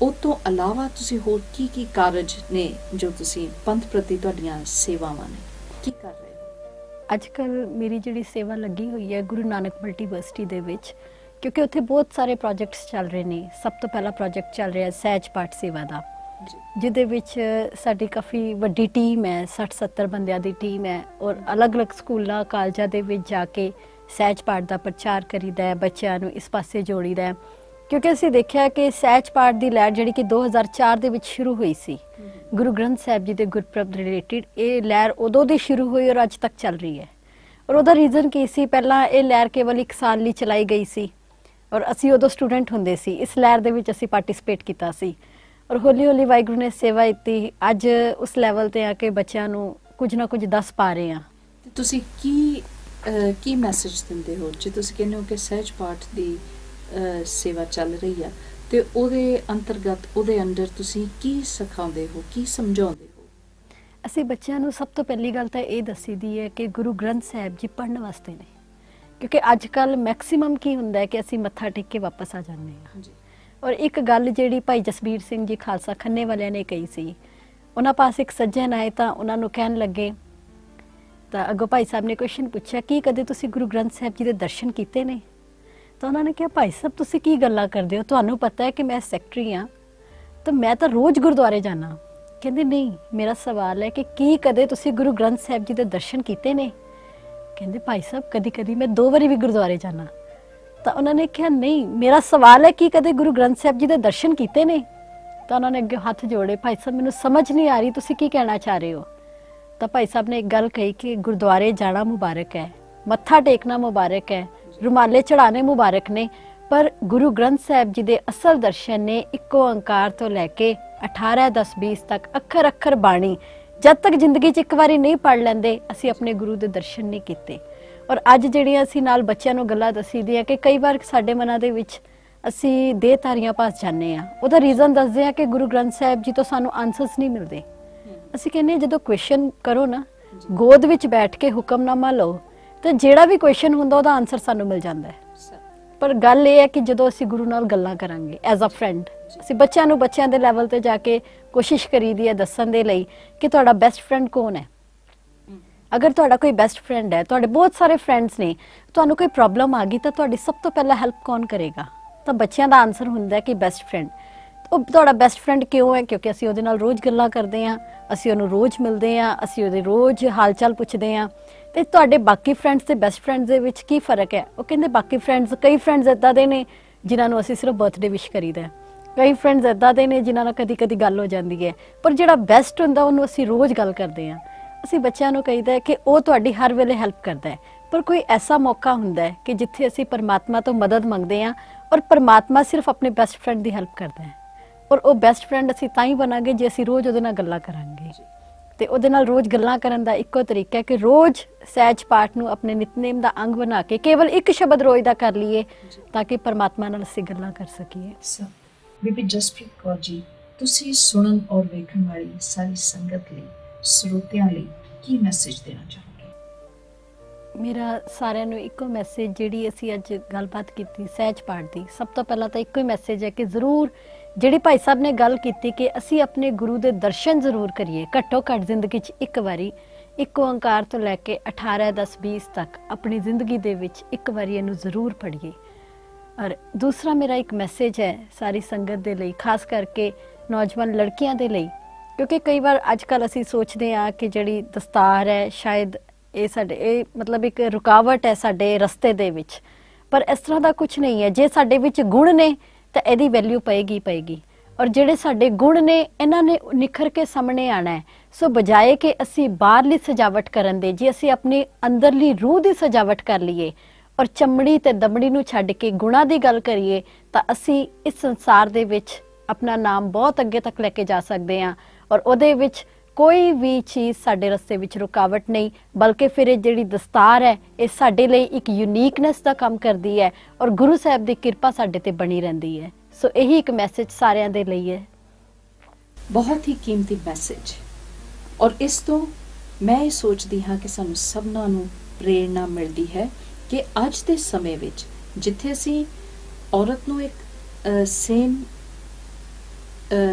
ਉਹ ਤੋਂ ਇਲਾਵਾ ਤੁਸੀਂ ਹੋਰ ਕੀ ਕਾਰਜ ਨੇ ਜੋ ਤੁਸੀਂ ਪੰਥ ਪ੍ਰਤੀ ਤੁਹਾਡੀਆਂ ਸੇਵਾਵਾਂ ਨੇ, ਕੀ ਕਰ ਰਹੇ ਹੋ?
ਅੱਜ ਕੱਲ੍ਹ ਮੇਰੀ ਜਿਹੜੀ ਸੇਵਾ ਲੱਗੀ ਹੋਈ ਹੈ ਗੁਰੂ ਨਾਨਕ ਮਲਟੀਵਰਸਿਟੀ ਦੇ ਵਿੱਚ, ਕਿਉਂਕਿ ਉੱਥੇ ਬਹੁਤ ਸਾਰੇ ਪ੍ਰੋਜੈਕਟਸ ਚੱਲ ਰਹੇ ਨੇ। ਸਭ ਤੋਂ ਪਹਿਲਾ ਪ੍ਰੋਜੈਕਟ ਚੱਲ ਰਿਹਾ ਸਹਿਜ ਪਾਠ ਸੇਵਾ ਦਾ, ਜਿਹਦੇ ਵਿੱਚ ਸਾਡੀ ਕਾਫੀ ਵੱਡੀ ਟੀਮ ਹੈ, 60-70 ਬੰਦਿਆਂ ਦੀ ਟੀਮ ਹੈ, ਔਰ ਅਲੱਗ-ਅਲੱਗ ਸਕੂਲਾਂ ਕਾਲਜਾਂ ਦੇ ਵਿੱਚ ਜਾ ਕੇ ਸਹਿਜ ਪਾਠ ਦਾ ਪ੍ਰਚਾਰ ਕਰੀਦਾ ਹੈ, ਬੱਚਿਆਂ ਨੂੰ ਇਸ ਪਾਸੇ ਜੋੜੀਦਾ ਹੈ। ਕਿਉਂਕਿ ਅਸੀਂ ਦੇਖਿਆ ਕਿ ਸਹਿਜ ਪਾਠ ਦੀ ਲਹਿਰ ਜਿਹੜੀ ਕਿ 2004 ਦੇ ਵਿੱਚ ਸ਼ੁਰੂ ਹੋਈ ਸੀ, ਗੁਰੂ ਗ੍ਰੰਥ ਸਾਹਿਬ ਜੀ ਦੇ ਗੁਰਪੁਰਬ ਦੇ ਰਿਲੇਟਿਡ, ਇਹ ਲਹਿਰ ਉਦੋਂ ਦੀ ਸ਼ੁਰੂ ਹੋਈ ਔਰ ਅੱਜ ਤੱਕ ਚੱਲ ਰਹੀ ਹੈ। ਔਰ ਉਹਦਾ ਰੀਜ਼ਨ ਕੀ ਸੀ? ਪਹਿਲਾਂ ਇਹ ਲਹਿਰ ਕੇਵਲ 1 ਸਾਲ ਲਈ ਚਲਾਈ ਗਈ ਸੀ ਔਰ ਅਸੀਂ ਉਦੋਂ ਸਟੂਡੈਂਟ ਹੁੰਦੇ ਸੀ, ਇਸ ਲਹਿਰ ਦੇ ਵਿੱਚ ਅਸੀਂ ਪਾਰਟਿਸਿਪੇਟ ਕੀਤਾ ਸੀ। ਔਰ ਹੌਲੀ ਹੌਲੀ ਵਾਹਿਗੁਰੂ ਨੇ ਸੇਵਾ ਦਿੱਤੀ, ਅੱਜ ਉਸ ਲੈਵਲ ਤੇ ਆ ਕੇ ਬੱਚਿਆਂ ਨੂੰ ਕੁਝ ਨਾ ਕੁਝ ਦੱਸ ਪਾ ਰਹੇ ਹਾਂ।
ਤੇ ਤੁਸੀਂ ਕੀ ਮੈਸੇਜ ਦਿੰਦੇ ਹੋ ਜੇ ਤੁਸੀਂ ਕਹਿੰਦੇ ਹੋ ਕਿ ਸਹਿਜ ਪਾਠ ਦੀ ਸੇਵਾ ਚੱਲ ਰਹੀ ਆ, ਤੇ ਉਹਦੇ ਅੰਤਰਗਤ, ਉਹਦੇ ਅੰਦਰ ਤੁਸੀਂ ਕੀ ਸਿਖਾਉਂਦੇ ਹੋ, ਕੀ ਸਮਝਾਉਂਦੇ ਹੋ?
ਅਸੀਂ ਬੱਚਿਆਂ ਨੂੰ ਸਭ ਤੋਂ ਪਹਿਲੀ ਗੱਲ ਤਾਂ ਇਹ ਦੱਸੀ ਦੀ ਹੈ ਕਿ ਗੁਰੂ ਗ੍ਰੰਥ ਸਾਹਿਬ ਜੀ ਪੜ੍ਹਨ ਵਾਸਤੇ ਨੇ, ਕਿਉਂਕਿ ਅੱਜ ਕੱਲ੍ਹ ਮੈਕਸੀਮਮ ਕੀ ਹੁੰਦਾ ਹੈ ਕਿ ਅਸੀਂ ਮੱਥਾ ਟੇਕ ਕੇ ਵਾਪਸ ਆ ਜਾਂਦੇ ਹਾਂ। ਔਰ ਇੱਕ ਗੱਲ ਜਿਹੜੀ ਭਾਈ ਜਸਬੀਰ ਸਿੰਘ ਜੀ ਖਾਲਸਾ ਖੰਨੇ ਵਾਲਿਆਂ ਨੇ ਕਹੀ ਸੀ, ਉਹਨਾਂ ਪਾਸ ਇੱਕ ਸੱਜਣ ਆਏ ਤਾਂ ਉਹਨਾਂ ਨੂੰ ਕਹਿਣ ਲੱਗੇ, ਤਾਂ ਅੱਗੋਂ ਭਾਈ ਸਾਹਿਬ ਨੇ ਕੁਐਸਚਨ ਪੁੱਛਿਆ ਕਿ ਕਦੇ ਤੁਸੀਂ ਗੁਰੂ ਗ੍ਰੰਥ ਸਾਹਿਬ ਜੀ ਦੇ ਦਰਸ਼ਨ ਕੀਤੇ ਨੇ? ਤਾਂ ਉਹਨਾਂ ਨੇ ਕਿਹਾ, ਭਾਈ ਸਾਹਿਬ ਤੁਸੀਂ ਕੀ ਗੱਲਾਂ ਕਰਦੇ ਹੋ, ਤੁਹਾਨੂੰ ਪਤਾ ਹੈ ਕਿ ਮੈਂ ਸੈਕਟਰੀ ਹਾਂ ਤਾਂ ਮੈਂ ਤਾਂ ਰੋਜ਼ ਗੁਰਦੁਆਰੇ ਜਾਣਾ। ਕਹਿੰਦੇ ਨਹੀਂ, ਮੇਰਾ ਸਵਾਲ ਹੈ ਕਿ ਕੀ ਕਦੇ ਤੁਸੀਂ ਗੁਰੂ ਗ੍ਰੰਥ ਸਾਹਿਬ ਜੀ ਦੇ ਦਰਸ਼ਨ ਕੀਤੇ ਨੇ? ਕਹਿੰਦੇ ਭਾਈ ਸਾਹਿਬ ਕਦੀ ਕਦੀ ਮੈਂ 2 ਵਾਰੀ ਵੀ ਗੁਰਦੁਆਰੇ ਜਾਣਾ। ਤਾਂ ਉਹਨਾਂ ਨੇ ਕਿਹਾ ਨਹੀਂ, ਮੇਰਾ ਸਵਾਲ ਹੈ ਕਿ ਕਦੇ ਗੁਰੂ ਗ੍ਰੰਥ ਸਾਹਿਬ ਜੀ ਦੇ ਦਰਸ਼ਨ ਕੀਤੇ ਨੇ? ਤਾਂ ਉਹਨਾਂ ਨੇ ਅੱਗੇ ਹੱਥ ਜੋੜੇ, ਭਾਈ ਸਾਹਿਬ ਮੈਨੂੰ ਸਮਝ ਨਹੀਂ ਆ ਰਹੀ ਤੁਸੀਂ ਕੀ ਕਹਿਣਾ ਚਾਹ ਰਹੇ ਹੋ। ਤਾਂ ਭਾਈ ਸਾਹਿਬ ਨੇ ਇੱਕ ਗੱਲ ਕਹੀ ਕਿ ਗੁਰਦੁਆਰੇ ਜਾਣਾ ਮੁਬਾਰਕ ਹੈ, ਮੱਥਾ ਟੇਕਣਾ ਮੁਬਾਰਕ ਹੈ, ਰੁਮਾਲੇ ਚੜਾਣੇ ਮੁਬਾਰਕ ਨੇ, ਪਰ ਗੁਰੂ ਗ੍ਰੰਥ ਸਾਹਿਬ ਜੀ ਦੇ ਅਸਲ ਦਰਸ਼ਨ ਨੇ ਇੱਕ ਓਂਕਾਰ ਤੋਂ ਲੈ ਕੇ 18, 10, 20 ਤੱਕ ਅੱਖਰ ਅੱਖਰ ਬਾਣੀ, ਜਦ ਤੱਕ ਜ਼ਿੰਦਗੀ 'ਚ ਇੱਕ ਵਾਰੀ ਨਹੀਂ ਪੜ੍ਹ ਲੈਂਦੇ ਅਸੀਂ ਆਪਣੇ ਗੁਰੂ ਦੇ ਦਰਸ਼ਨ ਨਹੀਂ ਕੀਤੇ। ਔਰ ਅੱਜ ਜਿਹੜੀਆਂ ਅਸੀਂ ਨਾਲ ਬੱਚਿਆਂ ਨੂੰ ਗੱਲਾਂ ਦੱਸੀ ਦੀਆਂ ਕਿ ਕਈ ਵਾਰ ਸਾਡੇ ਮਨਾਂ ਦੇ ਵਿੱਚ ਅਸੀਂ ਦੇਹਧਾਰੀਆਂ ਪਾਸ ਜਾਂਦੇ ਹਾਂ, ਉਹਦਾ ਰੀਜ਼ਨ ਦੱਸਦੇ ਹਾਂ ਕਿ ਗੁਰੂ ਗ੍ਰੰਥ ਸਾਹਿਬ ਜੀ ਤੋਂ ਸਾਨੂੰ ਆਨਸਰਸ ਨਹੀਂ ਮਿਲਦੇ। ਅਸੀਂ ਕਹਿੰਦੇ ਹਾਂ ਜਦੋਂ ਕੁਐਸਚਨ ਕਰੋ ਨਾ, ਗੋਦ ਵਿੱਚ ਬੈਠ ਕੇ ਹੁਕਮਨਾਮਾ ਲਓ, ਤਾਂ ਜਿਹੜਾ ਵੀ ਕੁਐਸਚਨ ਹੁੰਦਾ ਉਹਦਾ ਆਨਸਰ ਸਾਨੂੰ ਮਿਲ ਜਾਂਦਾ ਹੈ। ਪਰ ਗੱਲ ਇਹ ਹੈ ਕਿ ਜਦੋਂ ਅਸੀਂ ਗੁਰੂ ਨਾਲ ਗੱਲਾਂ ਕਰਾਂਗੇ ਐਜ਼ ਅ ਫਰੈਂਡ, ਅਸੀਂ ਬੱਚਿਆਂ ਨੂੰ ਬੱਚਿਆਂ ਦੇ ਲੈਵਲ ਤੇ ਜਾ ਕੇ ਕੋਸ਼ਿਸ਼ ਕਰੀਦੀ ਹੈ ਦੱਸਣ ਦੇ ਲਈ ਕਿ ਤੁਹਾਡਾ ਬੈਸਟ ਫਰੈਂਡ ਕੌਣ ਹੈ। ਅਗਰ ਤੁਹਾਡਾ ਕੋਈ ਬੈਸਟ ਫਰੈਂਡ ਹੈ, ਤੁਹਾਡੇ ਬਹੁਤ ਸਾਰੇ ਫਰੈਂਡਸ ਨੇ, ਤੁਹਾਨੂੰ ਕੋਈ ਪ੍ਰੋਬਲਮ ਆ ਗਈ ਤਾਂ ਤੁਹਾਡੀ ਸਭ ਤੋਂ ਪਹਿਲਾਂ ਹੈਲਪ ਕੌਣ ਕਰੇਗਾ? ਤਾਂ ਬੱਚਿਆਂ ਦਾ ਆਨਸਰ ਹੁੰਦਾ ਕਿ ਬੈਸਟ ਫਰੈਂਡ। ਉਹ ਤੁਹਾਡਾ ਬੈਸਟ ਫਰੈਂਡ ਕਿਉਂ ਹੈ? ਕਿਉਂਕਿ ਅਸੀਂ ਉਹਦੇ ਨਾਲ ਰੋਜ਼ ਗੱਲਾਂ ਕਰਦੇ ਹਾਂ, ਅਸੀਂ ਉਹਨੂੰ ਰੋਜ਼ ਮਿਲਦੇ ਹਾਂ, ਅਸੀਂ ਉਹਦੇ ਰੋਜ਼ ਹਾਲ ਚਾਲ ਪੁੱਛਦੇ ਹਾਂ। ਤੇ ਤੁਹਾਡੇ ਬਾਕੀ ਫਰੈਂਡਸ ਤੇ ਬੈਸਟ ਫਰੈਂਡਸ ਦੇ ਵਿੱਚ ਕੀ ਫਰਕ ਹੈ? ਉਹ ਕਹਿੰਦੇ ਬਾਕੀ ਫਰੈਂਡਸ, ਕਈ ਫਰੈਂਡਸ ਇੱਦਾਂ ਦੇ ਨੇ ਜਿਨ੍ਹਾਂ ਨੂੰ ਅਸੀਂ ਸਿਰਫ ਬਰਥਡੇ ਵਿਸ਼ ਕਰੀਦਾ, ਕਈ ਫਰੈਂਡਸ ਇੱਦਾਂ ਦੇ ਨੇ ਜਿਨ੍ਹਾਂ ਨਾਲ ਕਦੀ ਕਦੀ ਗੱਲ ਹੋ ਜਾਂਦੀ ਹੈ, ਪਰ ਜਿਹੜਾ ਬੈਸਟ ਹੁੰਦਾ ਉਹਨੂੰ ਅਸੀਂ ਰੋਜ਼ ਗੱਲ ਕਰਦੇ ਹਾਂ। ਅਸੀਂ ਬੱਚਿਆਂ ਨੂੰ ਕਹੀਦਾ ਹੈ ਕਿ ਉਹ ਤੁਹਾਡੀ ਹਰ ਵੇਲੇ ਹੈਲਪ ਕਰਦਾ ਹੈ, ਪਰ ਕੋਈ ਐਸਾ ਮੌਕਾ ਹੁੰਦਾ ਹੈ ਕਿ ਜਿੱਥੇ ਅਸੀਂ ਪਰਮਾਤਮਾ ਤੋਂ ਮਦਦ ਮੰਗਦੇ ਹਾਂ ਔਰ ਪਰਮਾਤਮਾ ਸਿਰਫ ਆਪਣੇ ਬੈਸਟ ਫਰੈਂਡ ਦੀ ਹੈਲਪ ਕਰਦਾ ਹੈ। ਔਰ ਉਹ ਬੈਸਟ ਫਰੈਂਡ ਅਸੀਂ ਤਾਂ ਹੀ ਬਣਾਂਗੇ ਜੇ ਅਸੀਂ ਰੋਜ਼ ਉਹਦੇ ਨਾਲ ਗੱਲਾਂ ਕਰਾਂਗੇ। ਤੇ ਉਹਦੇ ਨਾਲ ਰੋਜ਼ ਗੱਲਾਂ ਕਰਨ ਦਾ ਇੱਕੋ ਤਰੀਕਾ ਹੈ ਕਿ ਰੋਜ਼ ਸਹਿਜ ਪਾਠ ਨੂੰ ਆਪਣੇ ਨਿਤਨੇਮ ਦਾ ਅੰਗ ਬਣਾ ਕੇ ਕੇਵਲ ਇੱਕ ਸ਼ਬਦ ਰੋਜ਼ ਦਾ ਕਰ ਲਈਏ ਤਾਂ ਕਿ ਪਰਮਾਤਮਾ ਨਾਲ ਅਸੀਂ ਗੱਲਾਂ ਕਰ ਸਕੀਏ।
ਬੀਬੀ ਜਸਪ੍ਰੀਤ ਕੌਰ ਜੀ, ਤੁਸੀਂ ਸੁਣਨ ਔਰ ਵੇਖਣ ਵਾਲੀ ਸਾਰੀ ਸੰਗਤ ਲਈ, ਸਰੋਤਿਆਂ ਲਈ ਕੀ ਮੈਸੇਜ ਦੇਣਾ ਚਾਹੋਗੇ?
ਮੇਰਾ ਸਾਰਿਆਂ ਨੂੰ ਇੱਕੋ ਮੈਸੇਜ, ਜਿਹੜੀ ਅਸੀਂ ਅੱਜ ਗੱਲਬਾਤ ਕੀਤੀ ਸਹਿਜ ਪਾਠ ਦੀ, ਸਭ ਤੋਂ ਪਹਿਲਾਂ ਤਾਂ ਇੱਕੋ ਹੀ ਮੈਸੇਜ ਹੈ ਕਿ ਜ਼ਰੂਰ ਜਿਹੜੀ ਭਾਈ ਸਾਹਿਬ ਨੇ ਗੱਲ ਕੀਤੀ ਕਿ ਅਸੀਂ ਆਪਣੇ ਗੁਰੂ ਦੇ ਦਰਸ਼ਨ ਜ਼ਰੂਰ ਕਰੀਏ, ਘੱਟੋ ਘੱਟ ਜ਼ਿੰਦਗੀ 'ਚ ਇੱਕ ਵਾਰੀ। ਇੱਕ ਓਂਕਾਰ ਤੋਂ ਲੈ ਕੇ 18, 10, 20 ਤੱਕ ਆਪਣੀ ਜ਼ਿੰਦਗੀ ਦੇ ਵਿੱਚ ਇੱਕ ਵਾਰੀ ਇਹਨੂੰ ਜ਼ਰੂਰ ਪੜ੍ਹੀਏ। ਔਰ ਦੂਸਰਾ ਮੇਰਾ ਇੱਕ ਮੈਸੇਜ ਹੈ ਸਾਰੀ ਸੰਗਤ ਦੇ ਲਈ, ਖਾਸ ਕਰਕੇ ਨੌਜਵਾਨ ਲੜਕੀਆਂ ਦੇ ਲਈ, ਕਿਉਂਕਿ ਕਈ ਵਾਰ ਅੱਜ ਕੱਲ੍ਹ ਅਸੀਂ ਸੋਚਦੇ ਹਾਂ ਕਿ ਜਿਹੜੀ ਦਸਤਾਰ ਹੈ ਸ਼ਾਇਦ ਇਹ ਮਤਲਬ ਇੱਕ ਰੁਕਾਵਟ ਹੈ ਸਾਡੇ ਰਸਤੇ ਦੇ ਵਿੱਚ, ਪਰ ਇਸ ਤਰ੍ਹਾਂ ਦਾ ਕੁਝ ਨਹੀਂ ਹੈ। ਜੇ ਸਾਡੇ ਵਿੱਚ ਗੁਣ ਨੇ ਤਾਂ ਇਹਦੀ ਵੈਲਿਊ ਪਏਗੀ। ਔਰ ਜਿਹੜੇ ਸਾਡੇ ਗੁਣ ਨੇ ਇਹਨਾਂ ਨੇ ਨਿਖਰ ਕੇ ਸਾਹਮਣੇ ਆਣਾ ਹੈ। ਸੋ ਬਜਾਏ ਕਿ ਅਸੀਂ ਬਾਹਰਲੀ ਸਜਾਵਟ ਕਰਨ ਦੇ, ਜੇ ਅਸੀਂ ਆਪਣੀ ਅੰਦਰਲੀ ਰੂਹ ਦੀ ਸਜਾਵਟ ਕਰ ਲਈਏ ਔਰ ਚਮੜੀ ਤੇ ਦਮੜੀ ਨੂੰ ਛੱਡ ਕੇ ਗੁਣਾਂ ਦੀ ਗੱਲ ਕਰੀਏ, ਤਾਂ ਅਸੀਂ ਇਸ ਸੰਸਾਰ ਦੇ ਵਿੱਚ ਆਪਣਾ ਨਾਮ ਬਹੁਤ ਅੱਗੇ ਤੱਕ ਲੈ ਕੇ ਜਾ ਸਕਦੇ ਹਾਂ। ਔਰ ਉਹਦੇ ਵਿੱਚ ਕੋਈ ਵੀ ਚੀਜ਼ ਸਾਡੇ ਰਸਤੇ ਵਿੱਚ ਰੁਕਾਵਟ ਨਹੀਂ, ਬਲਕਿ ਫਿਰ ਇਹ ਜਿਹੜੀ ਦਸਤਾਰ ਹੈ ਇਹ ਸਾਡੇ ਲਈ ਇੱਕ ਯੂਨੀਕਨੈਸ ਦਾ ਕੰਮ ਕਰਦੀ ਹੈ ਔਰ ਗੁਰੂ ਸਾਹਿਬ ਦੀ ਕਿਰਪਾ ਸਾਡੇ ਤੇ ਬਣੀ ਰਹਿੰਦੀ ਹੈ। ਸੋ ਇਹੀ ਇੱਕ ਮੈਸੇਜ ਸਾਰਿਆਂ ਦੇ ਲਈ ਹੈ।
ਬਹੁਤ ਹੀ ਕੀਮਤੀ ਮੈਸੇਜ। ਔਰ ਇਸ ਤੋਂ ਮੈਂ ਇਹ ਸੋਚਦੀ ਹਾਂ ਕਿ ਸਾਨੂੰ ਸਭਨਾਂ ਨੂੰ ਪ੍ਰੇਰਣਾ ਮਿਲਦੀ ਹੈ ਕਿ ਅੱਜ ਦੇ ਸਮੇਂ ਵਿੱਚ ਜਿੱਥੇ ਅਸੀਂ ਔਰਤ ਨੂੰ ਇੱਕ ਸੇਮ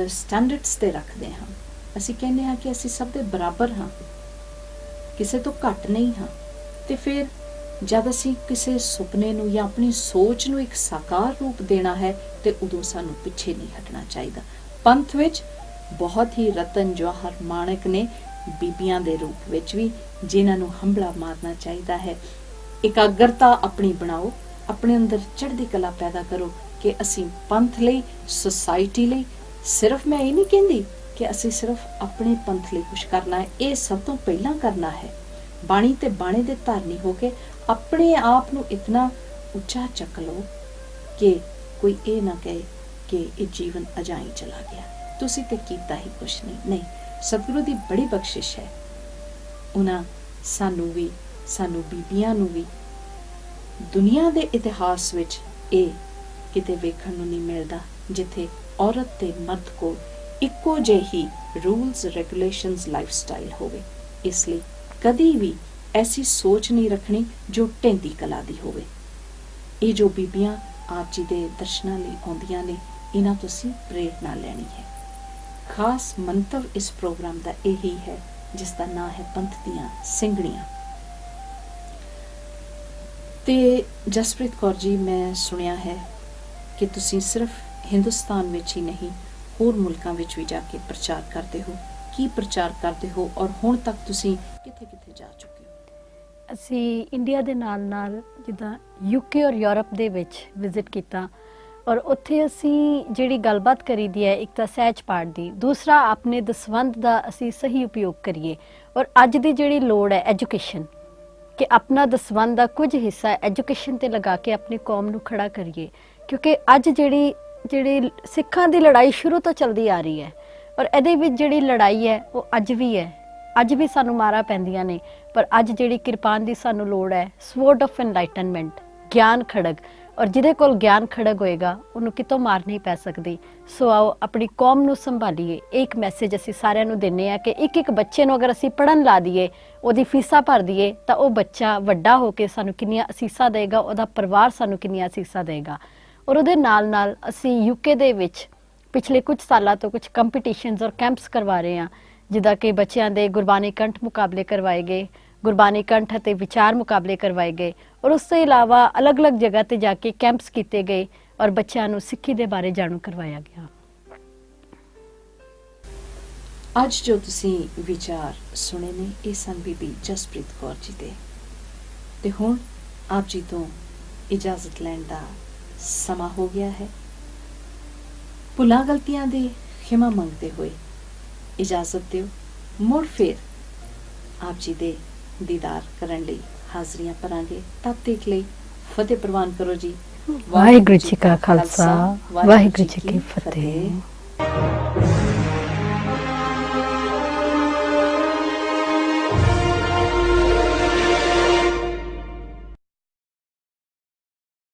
ਸਟੈਂਡਰਡਸ ਤੇ ਰੱਖਦੇ ਹਾਂ, ਅਸੀਂ ਕਹਿੰਦੇ ਹਾਂ ਕਿ ਅਸੀਂ ਸਭ ਦੇ ਬਰਾਬਰ ਹਾਂ, ਕਿਸੇ ਤੋਂ ਘੱਟ ਨਹੀਂ ਹਾਂ, ਤੇ ਫਿਰ ਜਦ ਅਸੀਂ ਕਿਸੇ ਸੁਪਨੇ ਨੂੰ ਜਾਂ ਆਪਣੀ ਸੋਚ ਨੂੰ ਇੱਕ ਸਾਕਾਰ ਰੂਪ ਦੇਣਾ ਹੈ ਤੇ ਉਦੋਂ ਸਾਨੂੰ ਪਿੱਛੇ ਨਹੀਂ ਹਟਣਾ ਚਾਹੀਦਾ। ਪੰਥ ਵਿੱਚ ਬਹੁਤ ਹੀ ਰਤਨ ਜਵਾਹਰ ਮਾਣਕ ਨੇ ਬੀਬੀਆਂ ਦੇ ਰੂਪ ਵਿੱਚ ਵੀ, ਜਿਨ੍ਹਾਂ ਨੂੰ ਹੰਭਲਾ ਮਾਰਨਾ ਚਾਹੀਦਾ ਹੈ। ਇਕਾਗਰਤਾ ਆਪਣੀ ਬਣਾਓ, ਆਪਣੇ ਅੰਦਰ ਚੜ੍ਹਦੀ ਕਲਾ ਪੈਦਾ ਕਰੋ ਕਿ ਅਸੀਂ ਪੰਥ ਲਈ, ਸੁਸਾਇਟੀ ਲਈ, ਸਿਰਫ ਮੈਂ ਇਹ ਨਹੀਂ ਕਹਿੰਦੀ ਕਿ ਅਸੀਂ ਸਿਰਫ ਆਪਣੇ ਪੰਥ ਲਈ ਕੁਝ ਕਰਨਾ ਹੈ, ਇਹ ਸਭ ਤੋਂ ਪਹਿਲਾਂ ਕਰਨਾ ਹੈ। ਬਾਣੀ ਤੇ ਬਾਣੇ ਦੇ ਧਾਰਨੀ ਹੋ ਕੇ ਆਪਣੇ ਆਪ ਨੂੰ ਇਤਨਾ ਉੱਚਾ ਚੱਕ ਲਓ ਕਿ ਕੋਈ ਇਹ ਨਾ ਕਹੇ ਕਿ ਇਹ ਜੀਵਨ ਅਜਾਈ ਚਲਾ ਗਿਆ, ਤੁਸੀਂ ਤੇ ਕੀਤਾ ਹੀ ਕੁਝ ਨਹੀਂ। ਸਤਿਗੁਰੂ ਦੀ ਬੜੀ ਬਖਸ਼ਿਸ਼ ਹੈ, ਉਹਨਾਂ ਸਾਨੂੰ ਬੀਬੀਆਂ ਨੂੰ ਵੀ ਦੁਨੀਆ ਦੇ ਇਤਿਹਾਸ ਵਿੱਚ ਇਹ ਕਿਤੇ ਵੇਖਣ ਨੂੰ ਨਹੀਂ ਮਿਲਦਾ ਜਿੱਥੇ ਔਰਤ ਤੇ ਮਰਦ ਕੋਲ ਇੱਕੋ ਜਿਹੀ ਰੂਲਸ ਰੈਗੂਲੇਸ਼ਨਸ ਲਾਈਫਸਟਾਈਲ ਹੋਵੇ। ਇਸ ਲਈ ਕਦੀ ਵੀ ਐਸੀ ਸੋਚ ਨਹੀਂ ਰੱਖਣੀ ਜੋ ਢਹਿੰਦੀ ਕਲਾ ਦੀ ਹੋਵੇ। ਇਹ ਜੋ ਬੀਬੀਆਂ ਆਪ ਜੀ ਦੇ ਦਰਸ਼ਨਾਂ ਲਈ ਆਉਂਦੀਆਂ ਨੇ, ਇਹਨਾਂ ਤੋਂ ਅਸੀਂ ਪ੍ਰੇਰਨਾ ਲੈਣੀ ਹੈ। ਖਾਸ ਮੰਤਵ ਇਸ ਪ੍ਰੋਗਰਾਮ ਦਾ ਇਹੀ ਹੈ ਜਿਸ ਦਾ ਨਾਂ ਹੈ ਪੰਥ ਦੀਆਂ ਸਿੰਘਣੀਆਂ। ਤੇ ਜਸਪ੍ਰੀਤ ਕੌਰ ਜੀ, ਮੈਂ ਸੁਣਿਆ ਹੈ ਕਿ ਤੁਸੀਂ ਸਿਰਫ ਹਿੰਦੁਸਤਾਨ ਵਿੱਚ ਹੀ ਨਹੀਂ, ਹੋਰ ਮੁਲਕਾਂ ਵਿੱਚ ਵੀ ਜਾ ਕੇ ਪ੍ਰਚਾਰ ਕਰਦੇ ਹੋ। ਕੀ ਪ੍ਰਚਾਰ ਕਰਦੇ ਹੋ ਔਰ ਹੁਣ ਤੱਕ ਤੁਸੀਂ ਕਿੱਥੇ ਜਾ ਚੁੱਕੇ ਹੋ?
ਅਸੀਂ ਇੰਡੀਆ ਦੇ ਨਾਲ ਜਿੱਦਾਂ UK ਔਰ ਯੂਰਪ ਦੇ ਵਿੱਚ ਵਿਜ਼ਿਟ ਕੀਤਾ ਔਰ ਉੱਥੇ ਅਸੀਂ ਜਿਹੜੀ ਗੱਲਬਾਤ ਕਰੀਦੀ ਹੈ, ਇੱਕ ਤਾਂ ਸਹਿਜ ਪਾਠ ਦੀ, ਦੂਸਰਾ ਆਪਣੇ ਦਸਵੰਧ ਦਾ ਅਸੀਂ ਸਹੀ ਉਪਯੋਗ ਕਰੀਏ। ਔਰ ਅੱਜ ਦੀ ਜਿਹੜੀ ਲੋੜ ਹੈ ਐਜੂਕੇਸ਼ਨ, ਕਿ ਆਪਣਾ ਦਸਵੰਧ ਦਾ ਕੁਝ ਹਿੱਸਾ ਐਜੂਕੇਸ਼ਨ ਤੇ ਲਗਾ ਕੇ ਆਪਣੀ ਕੌਮ ਨੂੰ ਖੜਾ ਕਰੀਏ। ਕਿਉਂਕਿ ਅੱਜ ਜਿਹੜੀ ਸਿੱਖਾਂ ਦੀ ਲੜਾਈ ਸ਼ੁਰੂ ਤੋਂ ਚੱਲਦੀ ਆ ਰਹੀ ਹੈ ਔਰ ਇਹਦੇ ਵਿੱਚ ਜਿਹੜੀ ਲੜਾਈ ਹੈ ਉਹ ਅੱਜ ਵੀ ਹੈ, ਅੱਜ ਵੀ ਸਾਨੂੰ ਮਾਰਾਂ ਪੈਂਦੀਆਂ ਨੇ, ਪਰ ਅੱਜ ਜਿਹੜੀ ਕਿਰਪਾਨ ਦੀ ਸਾਨੂੰ ਲੋੜ ਹੈ, ਸਵੋਰਡ ਆਫ ਐਨਲਾਈਟਨਮੈਂਟ, ਗਿਆਨ ਖੜਗ, ਔਰ ਜਿਹਦੇ ਕੋਲ ਗਿਆਨ ਖੜਗ ਹੋਏਗਾ ਉਹਨੂੰ ਕਿਤੋਂ ਮਾਰ ਨਹੀਂ ਪੈ ਸਕਦੀ। ਸੋ ਆਓ ਆਪਣੀ ਕੌਮ ਨੂੰ ਸੰਭਾਲੀਏ। ਇੱਕ ਮੈਸੇਜ ਅਸੀਂ ਸਾਰਿਆਂ ਨੂੰ ਦਿੰਦੇ ਹਾਂ ਕਿ ਇੱਕ ਬੱਚੇ ਨੂੰ ਅਗਰ ਅਸੀਂ ਪੜ੍ਹਨ ਲਾ ਦਈਏ, ਉਹਦੀ ਫੀਸਾਂ ਭਰ ਦਈਏ, ਤਾਂ ਉਹ ਬੱਚਾ ਵੱਡਾ ਹੋ ਕੇ ਸਾਨੂੰ ਕਿੰਨੀਆਂ ਅਸੀਸਾਂ ਦੇਗਾ, ਉਹਦਾ ਪਰਿਵਾਰ ਸਾਨੂੰ ਕਿੰਨੀਆਂ ਅਸੀਸਾਂ ਦੇਗਾ। ਔਰ ਉਹਦੇ ਨਾਲ ਅਸੀਂ UK ਦੇ ਵਿੱਚ ਪਿਛਲੇ ਕੁਝ ਸਾਲਾਂ ਤੋਂ ਕੁਝ ਕੰਪੀਟੀਸ਼ਨਸ ਔਰ ਕੈਂਪਸ ਕਰਵਾ ਰਹੇ ਹਾਂ, ਜਿੱਦਾਂ ਕਿ ਬੱਚਿਆਂ ਦੇ ਗੁਰਬਾਣੀ ਕੰਠ ਮੁਕਾਬਲੇ ਕਰਵਾਏ ਗਏ, ਗੁਰਬਾਣੀ ਕੰਠ ਅਤੇ ਵਿਚਾਰ ਮੁਕਾਬਲੇ ਕਰਵਾਏ ਗਏ, ਔਰ ਉਸ ਤੋਂ ਇਲਾਵਾ ਅਲੱਗ-ਅਲੱਗ ਜਗ੍ਹਾ ਤੇ ਜਾ ਕੇ ਕੈਂਪਸ ਕੀਤੇ ਗਏ ਔਰ ਬੱਚਿਆਂ ਨੂੰ ਸਿੱਖੀ ਦੇ ਬਾਰੇ ਜਾਣੂ ਕਰਵਾਇਆ ਗਿਆ।
ਅੱਜ ਜੋ ਤੁਸੀਂ ਵਿਚਾਰ ਸੁਣੇ ਨੇ, ਇਹ ਸਨ ਬੀਬੀ ਜਸਪ੍ਰੀਤ ਕੌਰ ਜੀ ਦੇ। ਤੇ ਹੁਣ ਆਪ ਜੀ ਤੋਂ ਇਜਾਜ਼ਤ ਲੈਣ ਦਾ ਸਮਾਂ ਹੋ ਗਿਆ ਹੈ। ਭੁੱਲਾਂ ਗਲਤੀਆਂ ਦੀ ਖਿਮਾ ਮੰਗਦੇ ਹੋਏ ਇਜਾਜ਼ਤ ਦਿਓ। ਮੁੜ ਫਿਰ ਆਪ ਜੀ ਦੇ ਦੀਦਾਰ ਕਰਨ ਲਈ ਹਾਜ਼ਰੀਆਂ ਭਰਾਂਗੇ। ਤਦ ਤੱਕ ਲਈ ਫਤਿਹ ਪ੍ਰਵਾਨ ਕਰੋ ਜੀ।
ਵਾਹਿਗੁਰੂ ਜੀ ਕਾ ਖਾਲਸਾ, ਵਾਹਿਗੁਰੂ ਜੀ ਕੀ ਫਤਿਹ।